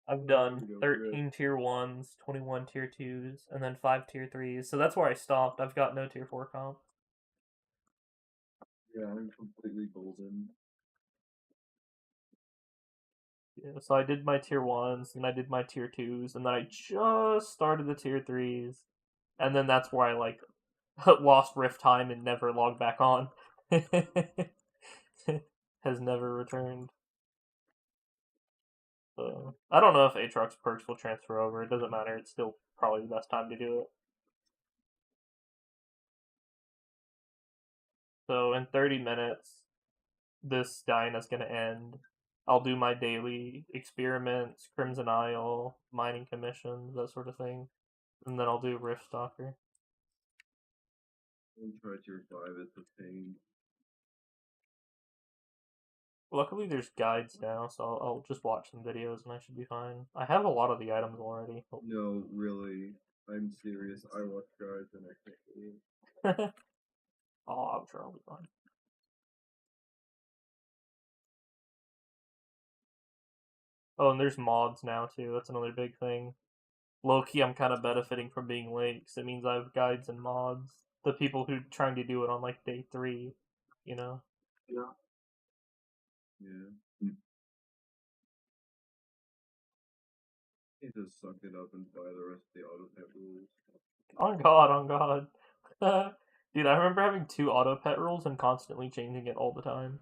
I've done 13 tier 1s, 21 tier 2s, and then 5 tier 3s. So that's where I stopped. I've got no tier 4 comp. Yeah, I'm completely golden. Yeah, so I did my tier 1s, and I did my tier 2s, and then I just started the tier 3s. And then that's where I, like, lost Rift time and never logged back on. Has never returned. So, I don't know if Aatrox perks will transfer over. It doesn't matter. It's still probably the best time to do it. So in 30 minutes, this Dyna's going to end. I'll do my daily experiments, Crimson Isle, mining commissions, that sort of thing. And then I'll do Rift Stalker. I'll try tier 5, it's a pain. Luckily, there's guides now, so I'll just watch some videos and I should be fine. I have a lot of the items already. No, really. I'm serious. I watch guides and I can't believe it. Oh, I'm sure I'll be fine. Oh, and there's mods now, too. That's another big thing. Low-key, I'm kind of benefiting from being late, because it means I have guides and mods. The people who are trying to do it on, like, day 3, you know? Yeah. Yeah. He just suck it up and buy the rest of the auto pet rules. On God, on God. Dude, I remember having 2 auto pet rules and constantly changing it all the time.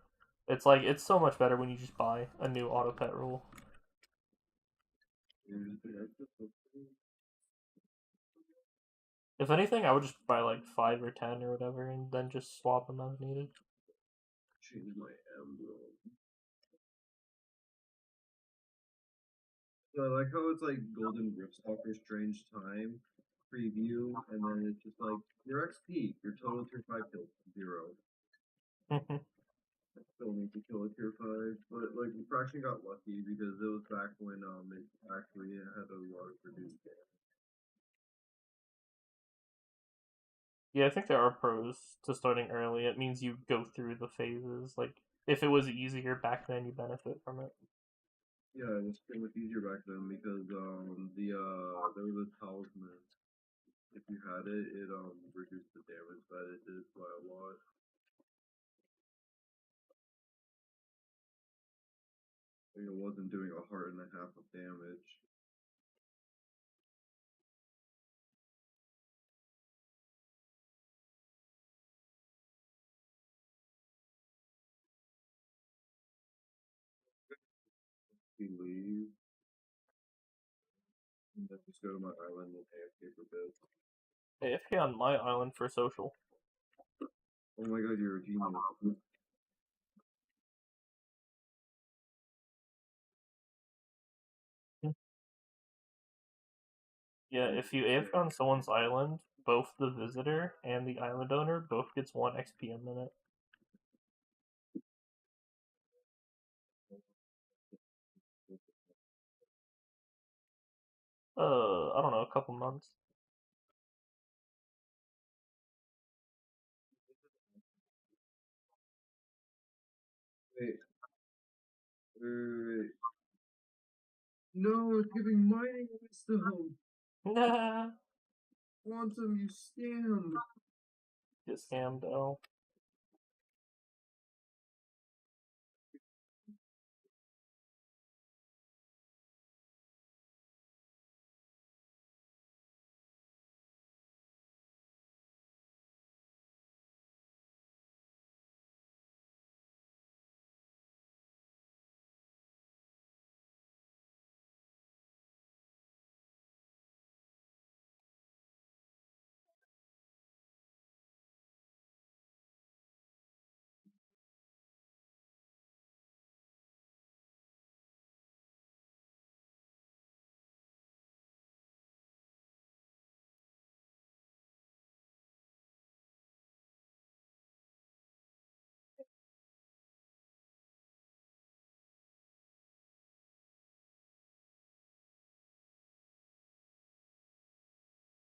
It's like, it's so much better when you just buy a new auto pet rule. If anything, I would just buy like 5 or 10 or whatever, and then just swap them as needed. Change my emblem. So I like how it's like Golden Gripstalker Strange Time preview, and then it's just like your XP, your total tier 5 kills, 0. I still need to kill a tier 5, but like Refraction got lucky because it was back when it actually had a lot of reduced damage. Yeah, I think there are pros to starting early. It means you go through the phases. Like, if it was easier back then, you benefit from it. Yeah, it was pretty much easier back then because there was a talisman. If you had it, it reduced the damage that it did by a lot. Like, it wasn't doing a heart and a half of damage. You leave, and then just go to my island and AFK for a bit. AFK on my island for social. Oh my god, you're a genius. Yeah, if you AFK on someone's island, both the visitor and the island owner both gets 1 XP a minute. I don't know, a couple months. Wait. Wait. No, it's giving mining wisdom! Nah, Quantum, you scammed! get scammed, oh.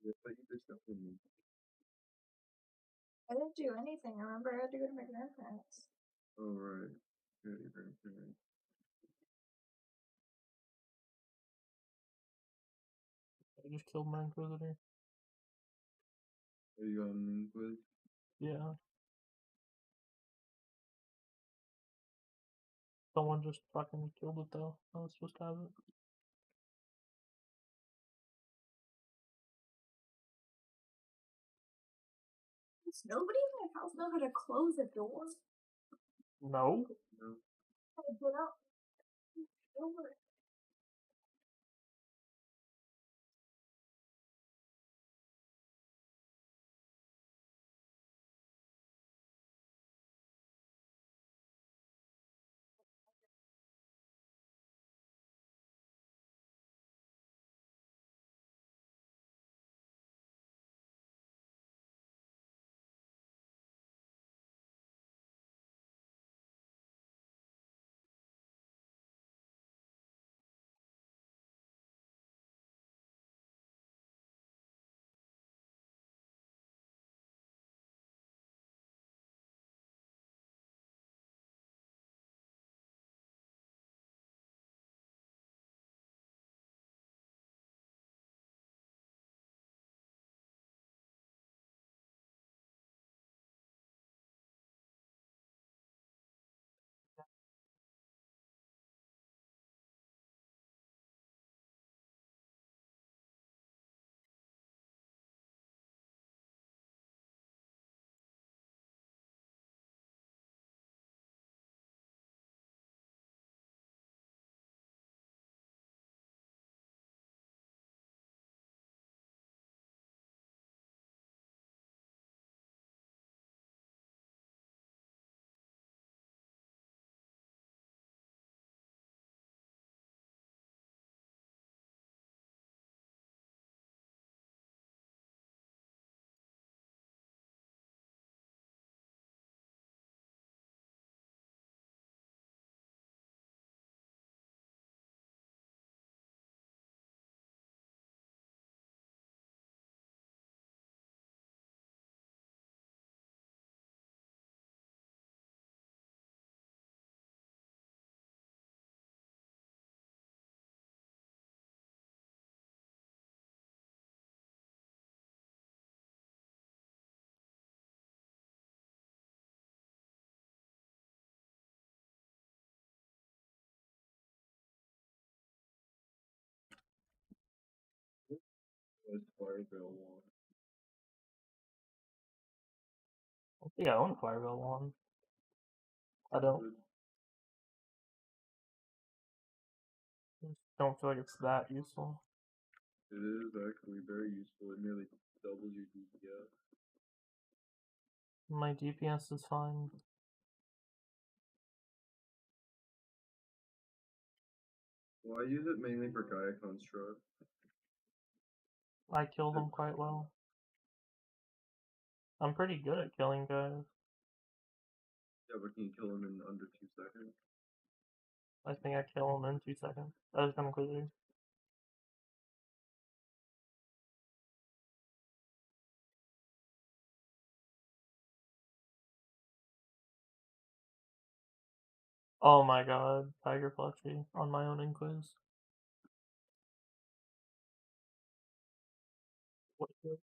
Yeah, but you just got from me. I didn't do anything. I remember I had to go to my grandparents. Alright. Okay, okay. I just killed my Inquisitor. Are you got an Inquis? Yeah. Someone just fucking killed it though. I was supposed to have it. Does nobody in my house know how to close a door? No. No. How to get out? Over. Nice fire veil wand. I think I own Fireball one. I don't feel like it's that useful. It is actually very useful. It nearly doubles your DPS. My DPS is fine. Well, I use it mainly for Gaia Construct. I kill them quite well. I'm pretty good at killing guys. Yeah, but can you kill him in under 2 seconds? I think I kill them in 2 seconds. That is kind of crazy. Oh my god, Tiger Plushie on my own Inquiz. What is it?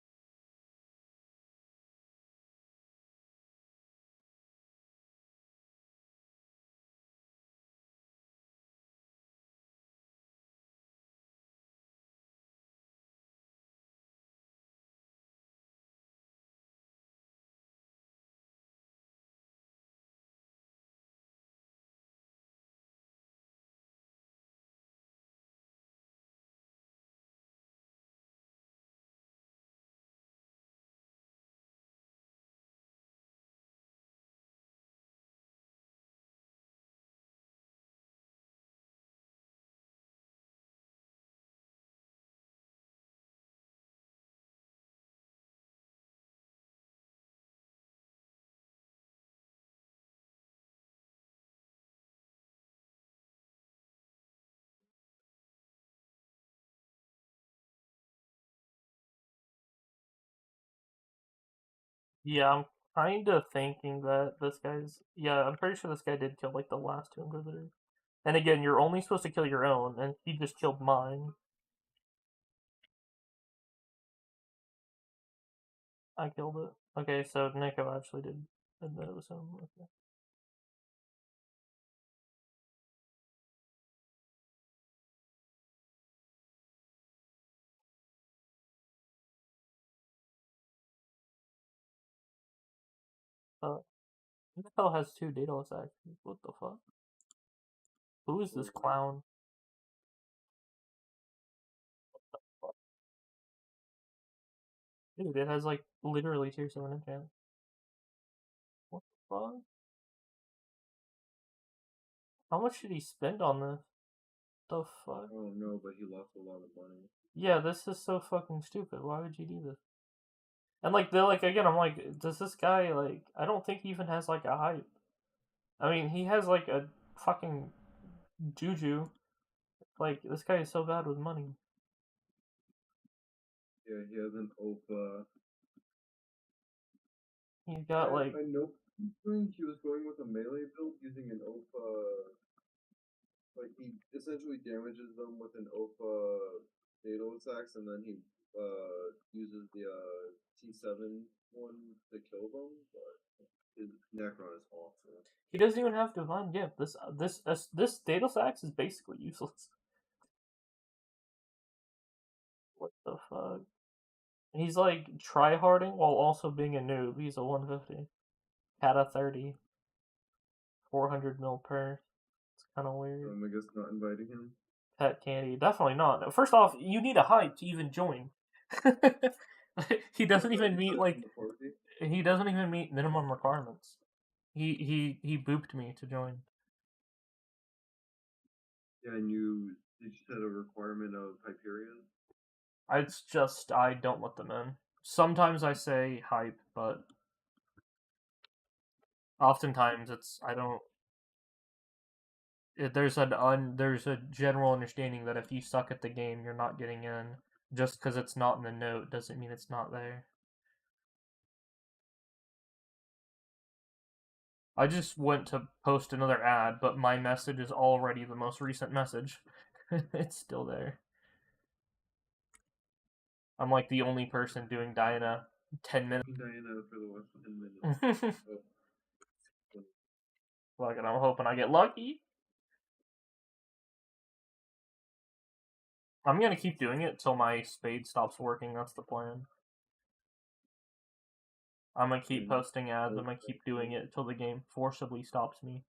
Yeah, I'm kind of thinking that this guy's... Yeah, I'm pretty sure this guy did kill, like, the last 2 Inquisitors. And again, you're only supposed to kill your own, and he just killed mine. I killed it. Okay, so Nico actually did admit it was him. Okay. Nico has 2 Daedalus actions. What the fuck? Who is this clown? Dude, it has, like, literally tier 7 enchant. What the fuck? How much did he spend on this? The fuck? I don't know, but he lost a lot of money. Yeah, this is so fucking stupid. Why would you do this? And, like, they're like, again, I'm like, does this guy, like, I don't think he even has, like, a hype. I mean, he has, like, a fucking juju. Like, this guy is so bad with money. Yeah, he has an OPA. He's got, like... I know he was going with a melee build using an OPA. Like, he essentially damages them with an OPA Daedalus axe, and then he uses the T7 one to kill them, but his Necron is awful. He doesn't even have Divine Gift. This Daedalus axe is basically useless. What the fuck? He's like tryharding while also being a noob. He's a 150. Kata 30. 400 mil per. It's kind of weird. I guess not inviting him. Pet candy. Definitely not. First off, you need a hype to even join. He doesn't even meet like... He doesn't even meet minimum requirements. He booped me to join. Yeah, and did you set a requirement of Hyperion? It's just, I don't let them in. Sometimes I say hype, but oftentimes it's, I don't... There's a general understanding that if you suck at the game, you're not getting in. Just because it's not in the note doesn't mean it's not there. I just went to post another ad, but my message is already the most recent message. It's still there. I'm like the only person doing Diana 10 minutes. Diana for the last 10 minutes. Fuck it, I'm hoping I get lucky. I'm gonna keep doing it till my spade stops working. That's the plan. I'm gonna keep posting ads. I'm gonna keep doing it until the game forcibly stops me.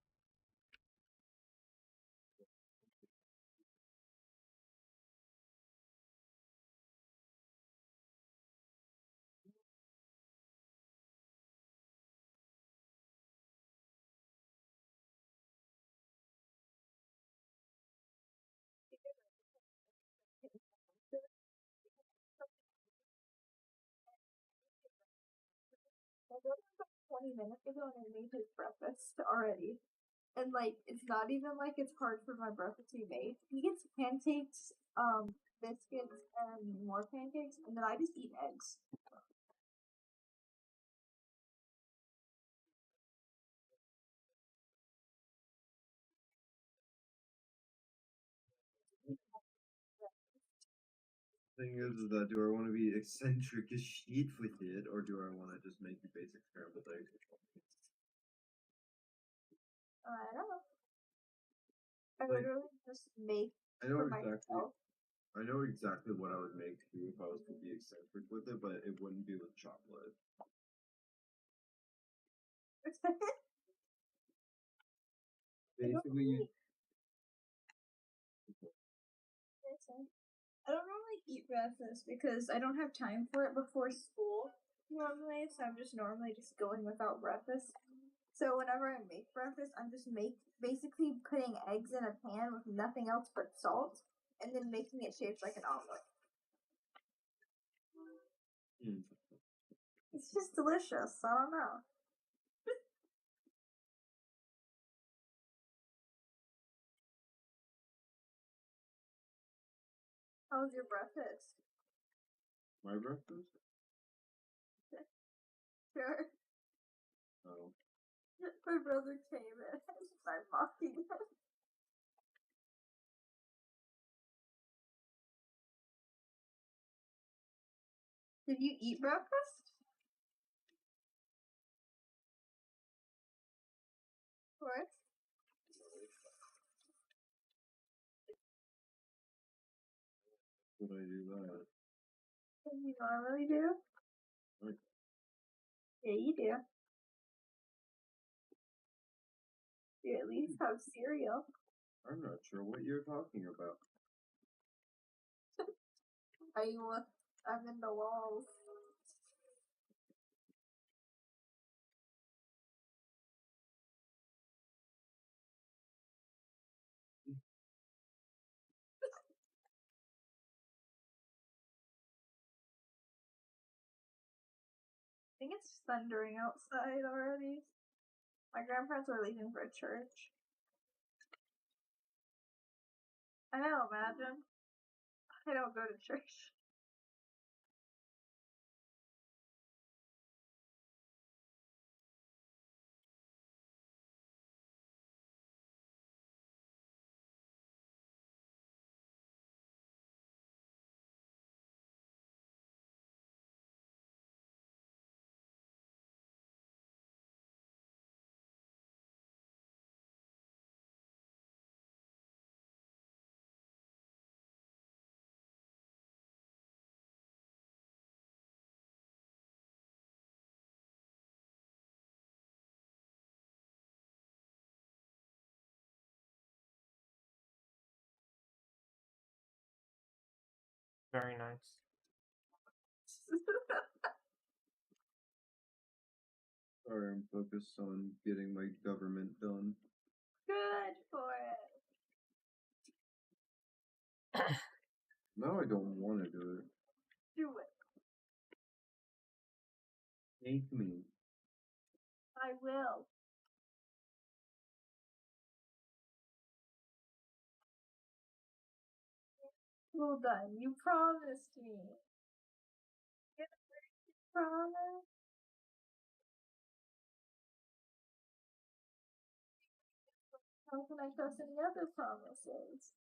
I got up about 20 minutes ago and I made his breakfast already. And like, it's not even like it's hard for my breakfast to be made. He gets pancakes, biscuits, and more pancakes, and then I just eat eggs. Thing is that do I want to be eccentric as shit with it, or do I want to just make you basic scrambled eggs? I don't know. I Like, literally just make I know for exactly. myself. I know exactly what I would make too if I was to be eccentric with it, but it wouldn't be with chocolate. Basically, I don't normally eat breakfast because I don't have time for it before school normally, so I'm just normally just going without breakfast. So whenever I make breakfast, I'm just basically putting eggs in a pan with nothing else but salt, and then making it shaped like an omelet. It's just delicious. I don't know. How was your breakfast? my breakfast? Sure. Oh. My brother came in and started mocking him. Did you eat breakfast? What? Would I do that? Did you normally do? Like, Yeah, you do. You at least have cereal. I'm not sure what you're talking about. I'm in the walls. I think it's thundering outside already. My grandparents are leaving for church. I know, imagine. I don't go to church. Very nice. Sorry, I'm focused on getting my government done. Good for it. No, I don't want to do it. Do it. Make me. I will. Well done. You promised me. You promised. How can I trust any other promises?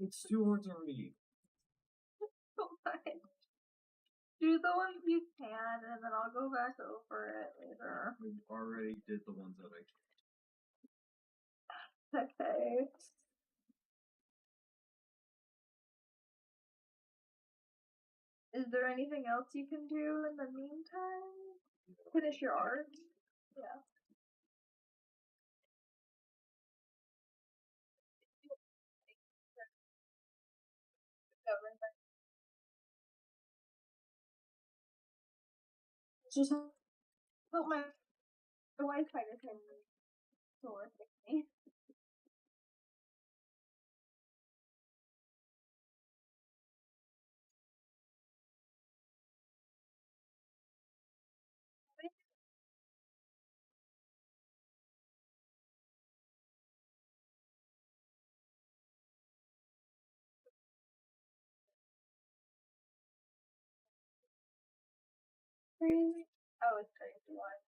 It's 2 hearts already. Do the ones you can, and then I'll go back over it later. We already did the ones that I can. Okay. Is there anything else you can do in the meantime? Finish your art? Yeah. Just hope my Wi-Fi doesn't work with me. Crazy. Oh, it's crazy one.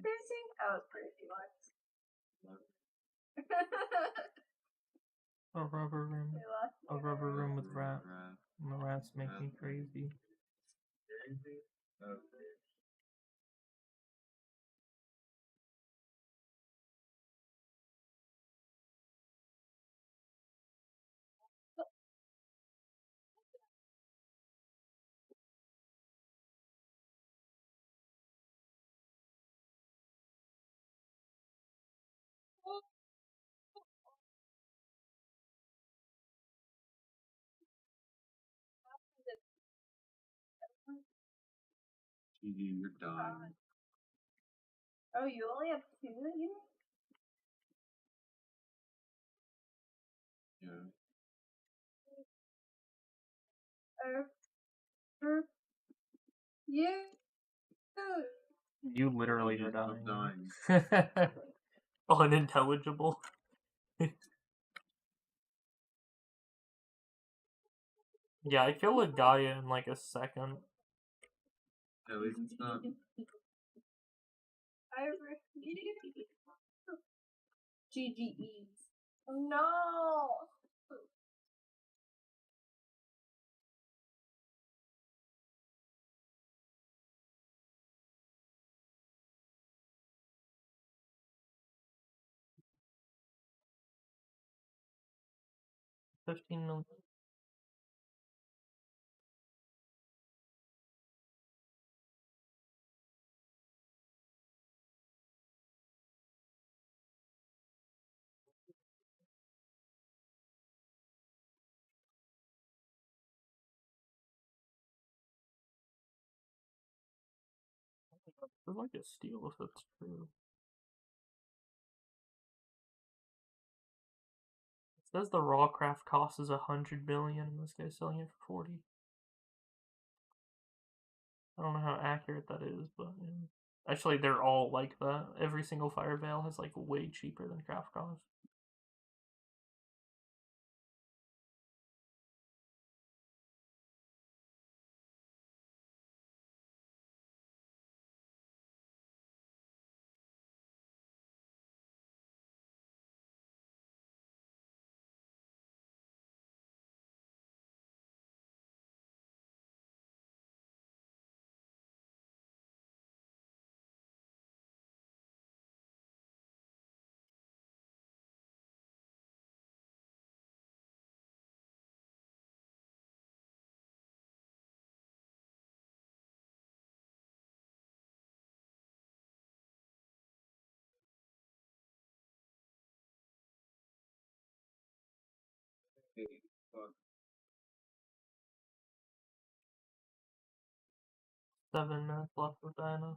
Crazy? Oh, it's crazy one. A rubber room. A rubber room with rats. And the rats make me crazy. Okay. GG, you're dying. Oh, you only have 2 that you Yeah. You. You literally are I'm dying. dying. Unintelligible. Yeah, I kill a Gaia in like a second. At least it's not. I refuse. GGEs. No. $15 million. I'd like a steal if that's true. It says the raw craft cost is 100 billion and this guy's selling it for 40. I don't know how accurate that is, but yeah. Actually they're all like that. Every single Fire Veil is like way cheaper than craft cost. Hey, fuck. 7 minutes left with Diana.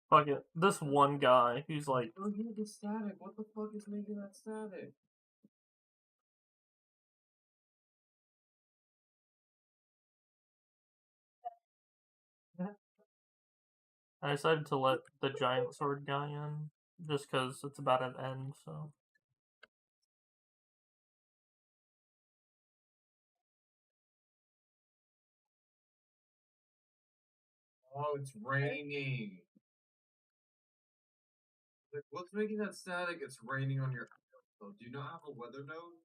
Fuck it. This one guy who's like, Oh, hear the static. What the fuck is making that static? I decided to let the giant sword guy in just because it's about an end, so. Oh, it's raining. Like, what's making that static? It's raining on your. Oh, do you not have a weather node?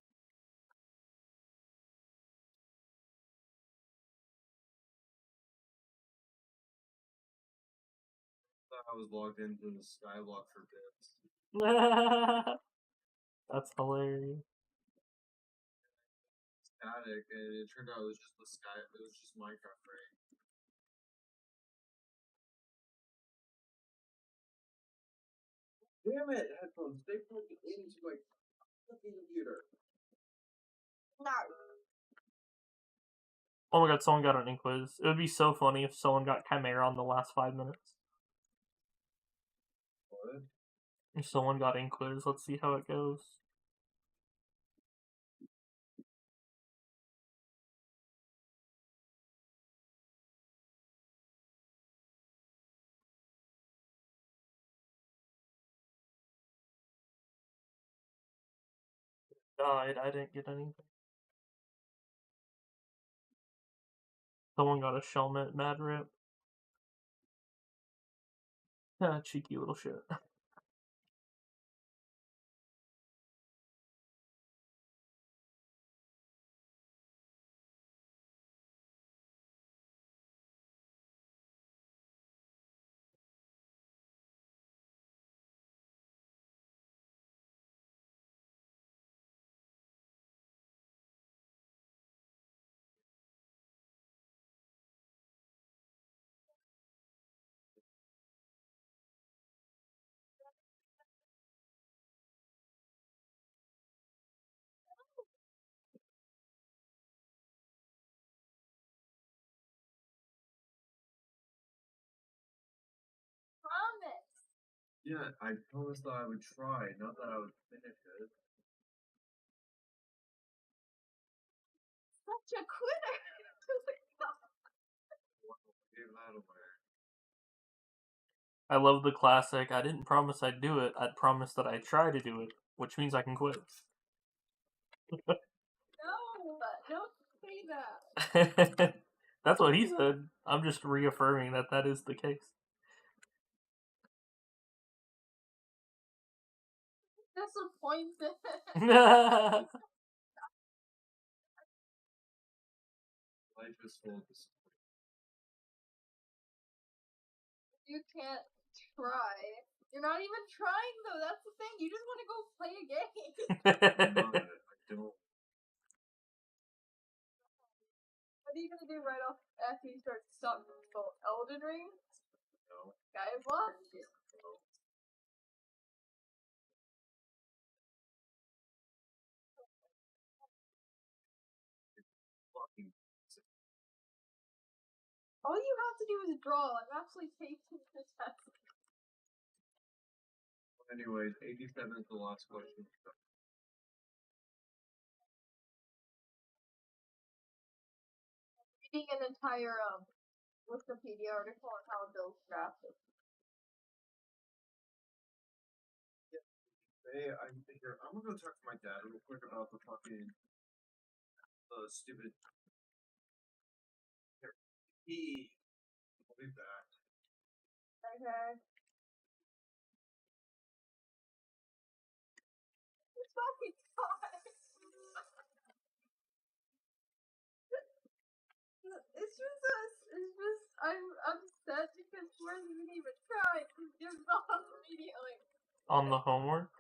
I thought I was logged into the Skyblock for bits. That's hilarious. Static, and it turned out it was just the sky. It was just Minecraft rain. Damn it, headphones! They plugged into my fucking computer. No. Oh my god, someone got an Inquiz. It would be so funny if someone got Chimera on the last 5 minutes. What? If someone got Inquiz, let's see how it goes. Died, I didn't get anything. Someone got a Shelmet Mad Rip. Yeah, cheeky little shit. Promise. Yeah, I promised that I would try, not that I would finish it. Such a quitter. Get that away. I love the classic, I didn't promise I'd do it, I'd promise that I'd try to do it, which means I can quit. No, don't say that. That's what he said. I'm just reaffirming that that is the case. Disappointed. Life is full of disappointment. You can't try. You're not even trying though. That's the thing. You just want to go play a game. No, I don't. What are you gonna do right off after you start Elden Ring? No. Skywars? No. Fucking. All you have to do is draw. I'm actually taking the test. Anyways, 87 is the last question. Reading an entire Wikipedia article on how Bill's drafted. Hey, I'm gonna go talk to my dad real quick about the fucking stupid. Here, I'll be back. Okay. It's fucking fun. I'm upset because Schwartz didn't even try. He gives up immediately. On the homework?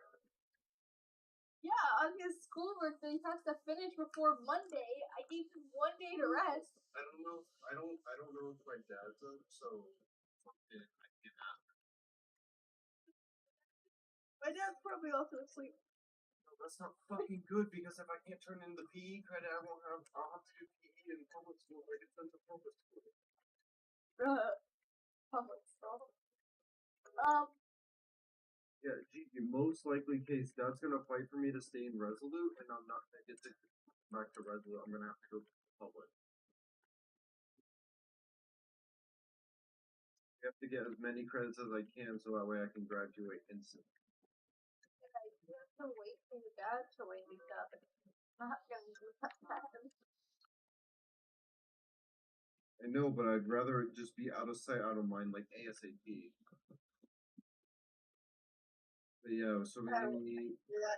Yeah, on his schoolwork that he has to finish before Monday. I gave him 1 day to rest. I don't know. I don't know if my dad's up, so I can ask. My dad's probably also asleep. No, that's not fucking good because if I can't turn in the PE credit, I'll have to do PE in public school. I get sent to public school. Public school. Yeah, Gigi, most likely case, Dad's gonna fight for me to stay in Resolute, and I'm not gonna get to back to Resolute. I'm gonna have to go to public. I have to get as many credits as I can so that way I can graduate instantly. You have to wait for your dad to wake up. Not gonna do that. know, but I'd rather it just be out of sight, out of mind, like ASAP. But yeah, so we need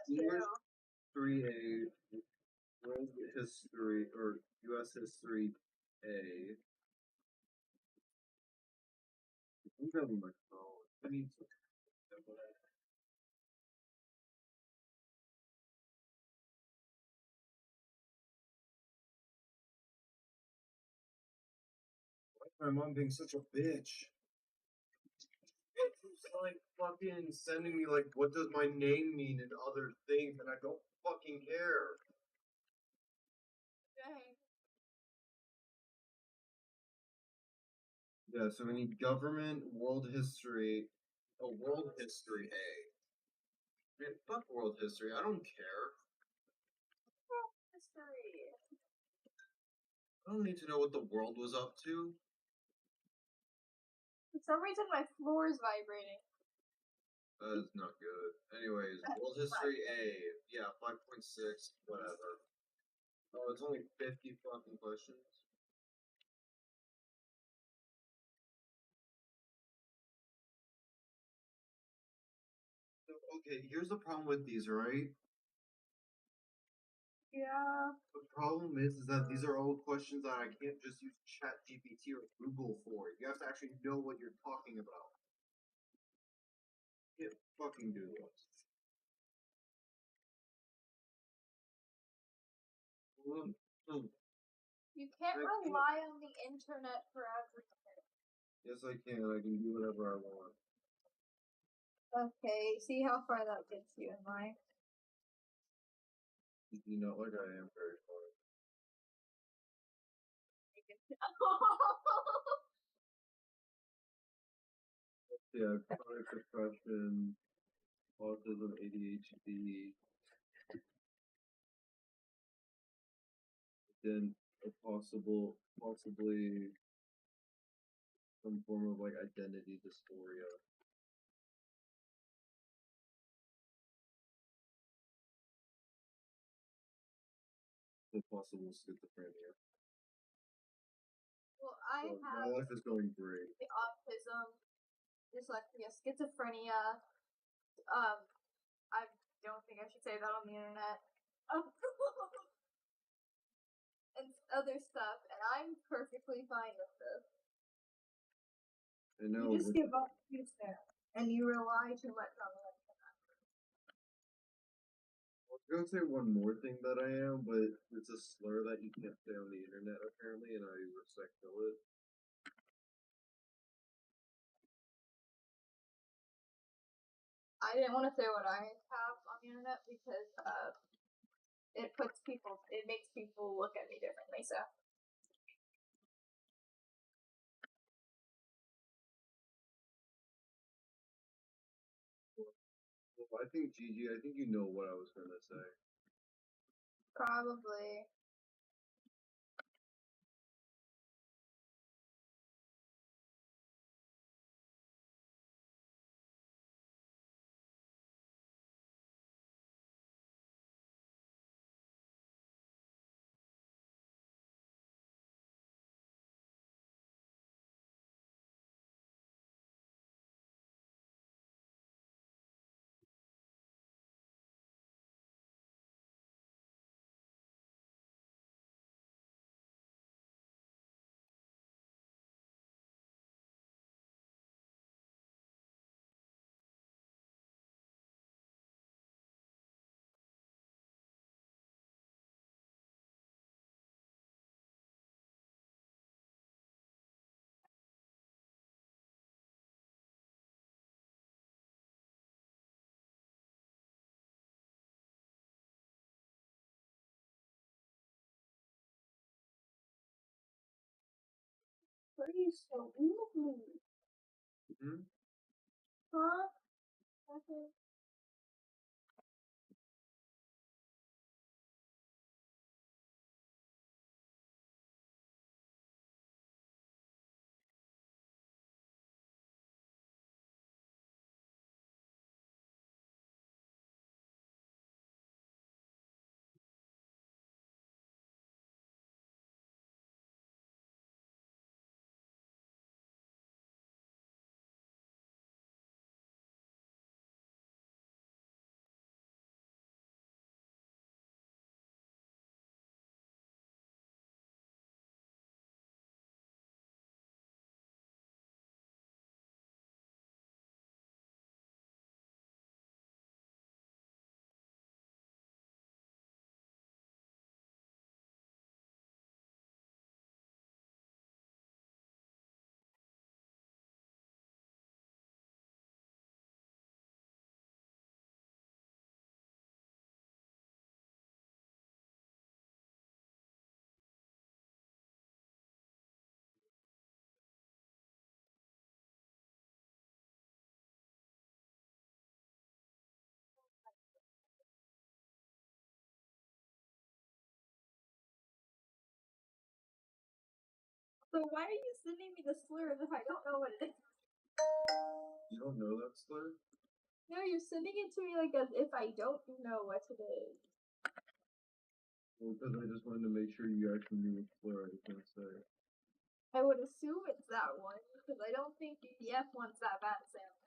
English 3A, World History, or US History A. I'm grabbing my phone. I need to. Why is my mom being such a bitch? She's like fucking sending me like, what does my name mean and other things, and I don't fucking care. Dang. Yeah, so we need government, world history, world history A. Man, fuck world history. I don't care. History. I don't need to know what the world was up to. For some reason, my floor is vibrating. That is not good. Anyways, world history A. Yeah, 5.6, whatever. Oh, it's only 50 fucking questions. Okay, here's the problem with these, right? Yeah. The problem is that these are all questions that I can't just use ChatGPT or Google for. You have to actually know what you're talking about. You can't fucking do this. You can't rely on the internet for everything. Yes, I can. I can do whatever I want. Okay, see how far that gets you in life. You know, like I am very far. Yeah, chronic depression, autism, ADHD, then a possibly some form of like identity dysphoria. A possible schizophrenia. Well, I So my have life is going great. the autism, dyslexia, schizophrenia. I don't think I should say that on the internet. And other stuff, and I'm perfectly fine with this. I know. You just give up too soon, and you rely too much on the internet. I was gonna say one more thing that I am, but it's a slur that you can't say on the internet apparently, and I respect it. I didn't want to say what I have on the internet because it makes people look at me differently. So Well, I think Gigi, I think you know what I was gonna say. probably. What are you so easily? Hmm? Huh? Okay. So why are you sending me the slurs if I don't know what it is? You don't know that slur? No, you're sending it to me like as if I don't know what it is. Well, because I just wanted to make sure you actually knew what slur I was going to say. I would assume it's that one, because I don't think the F one's that bad sound.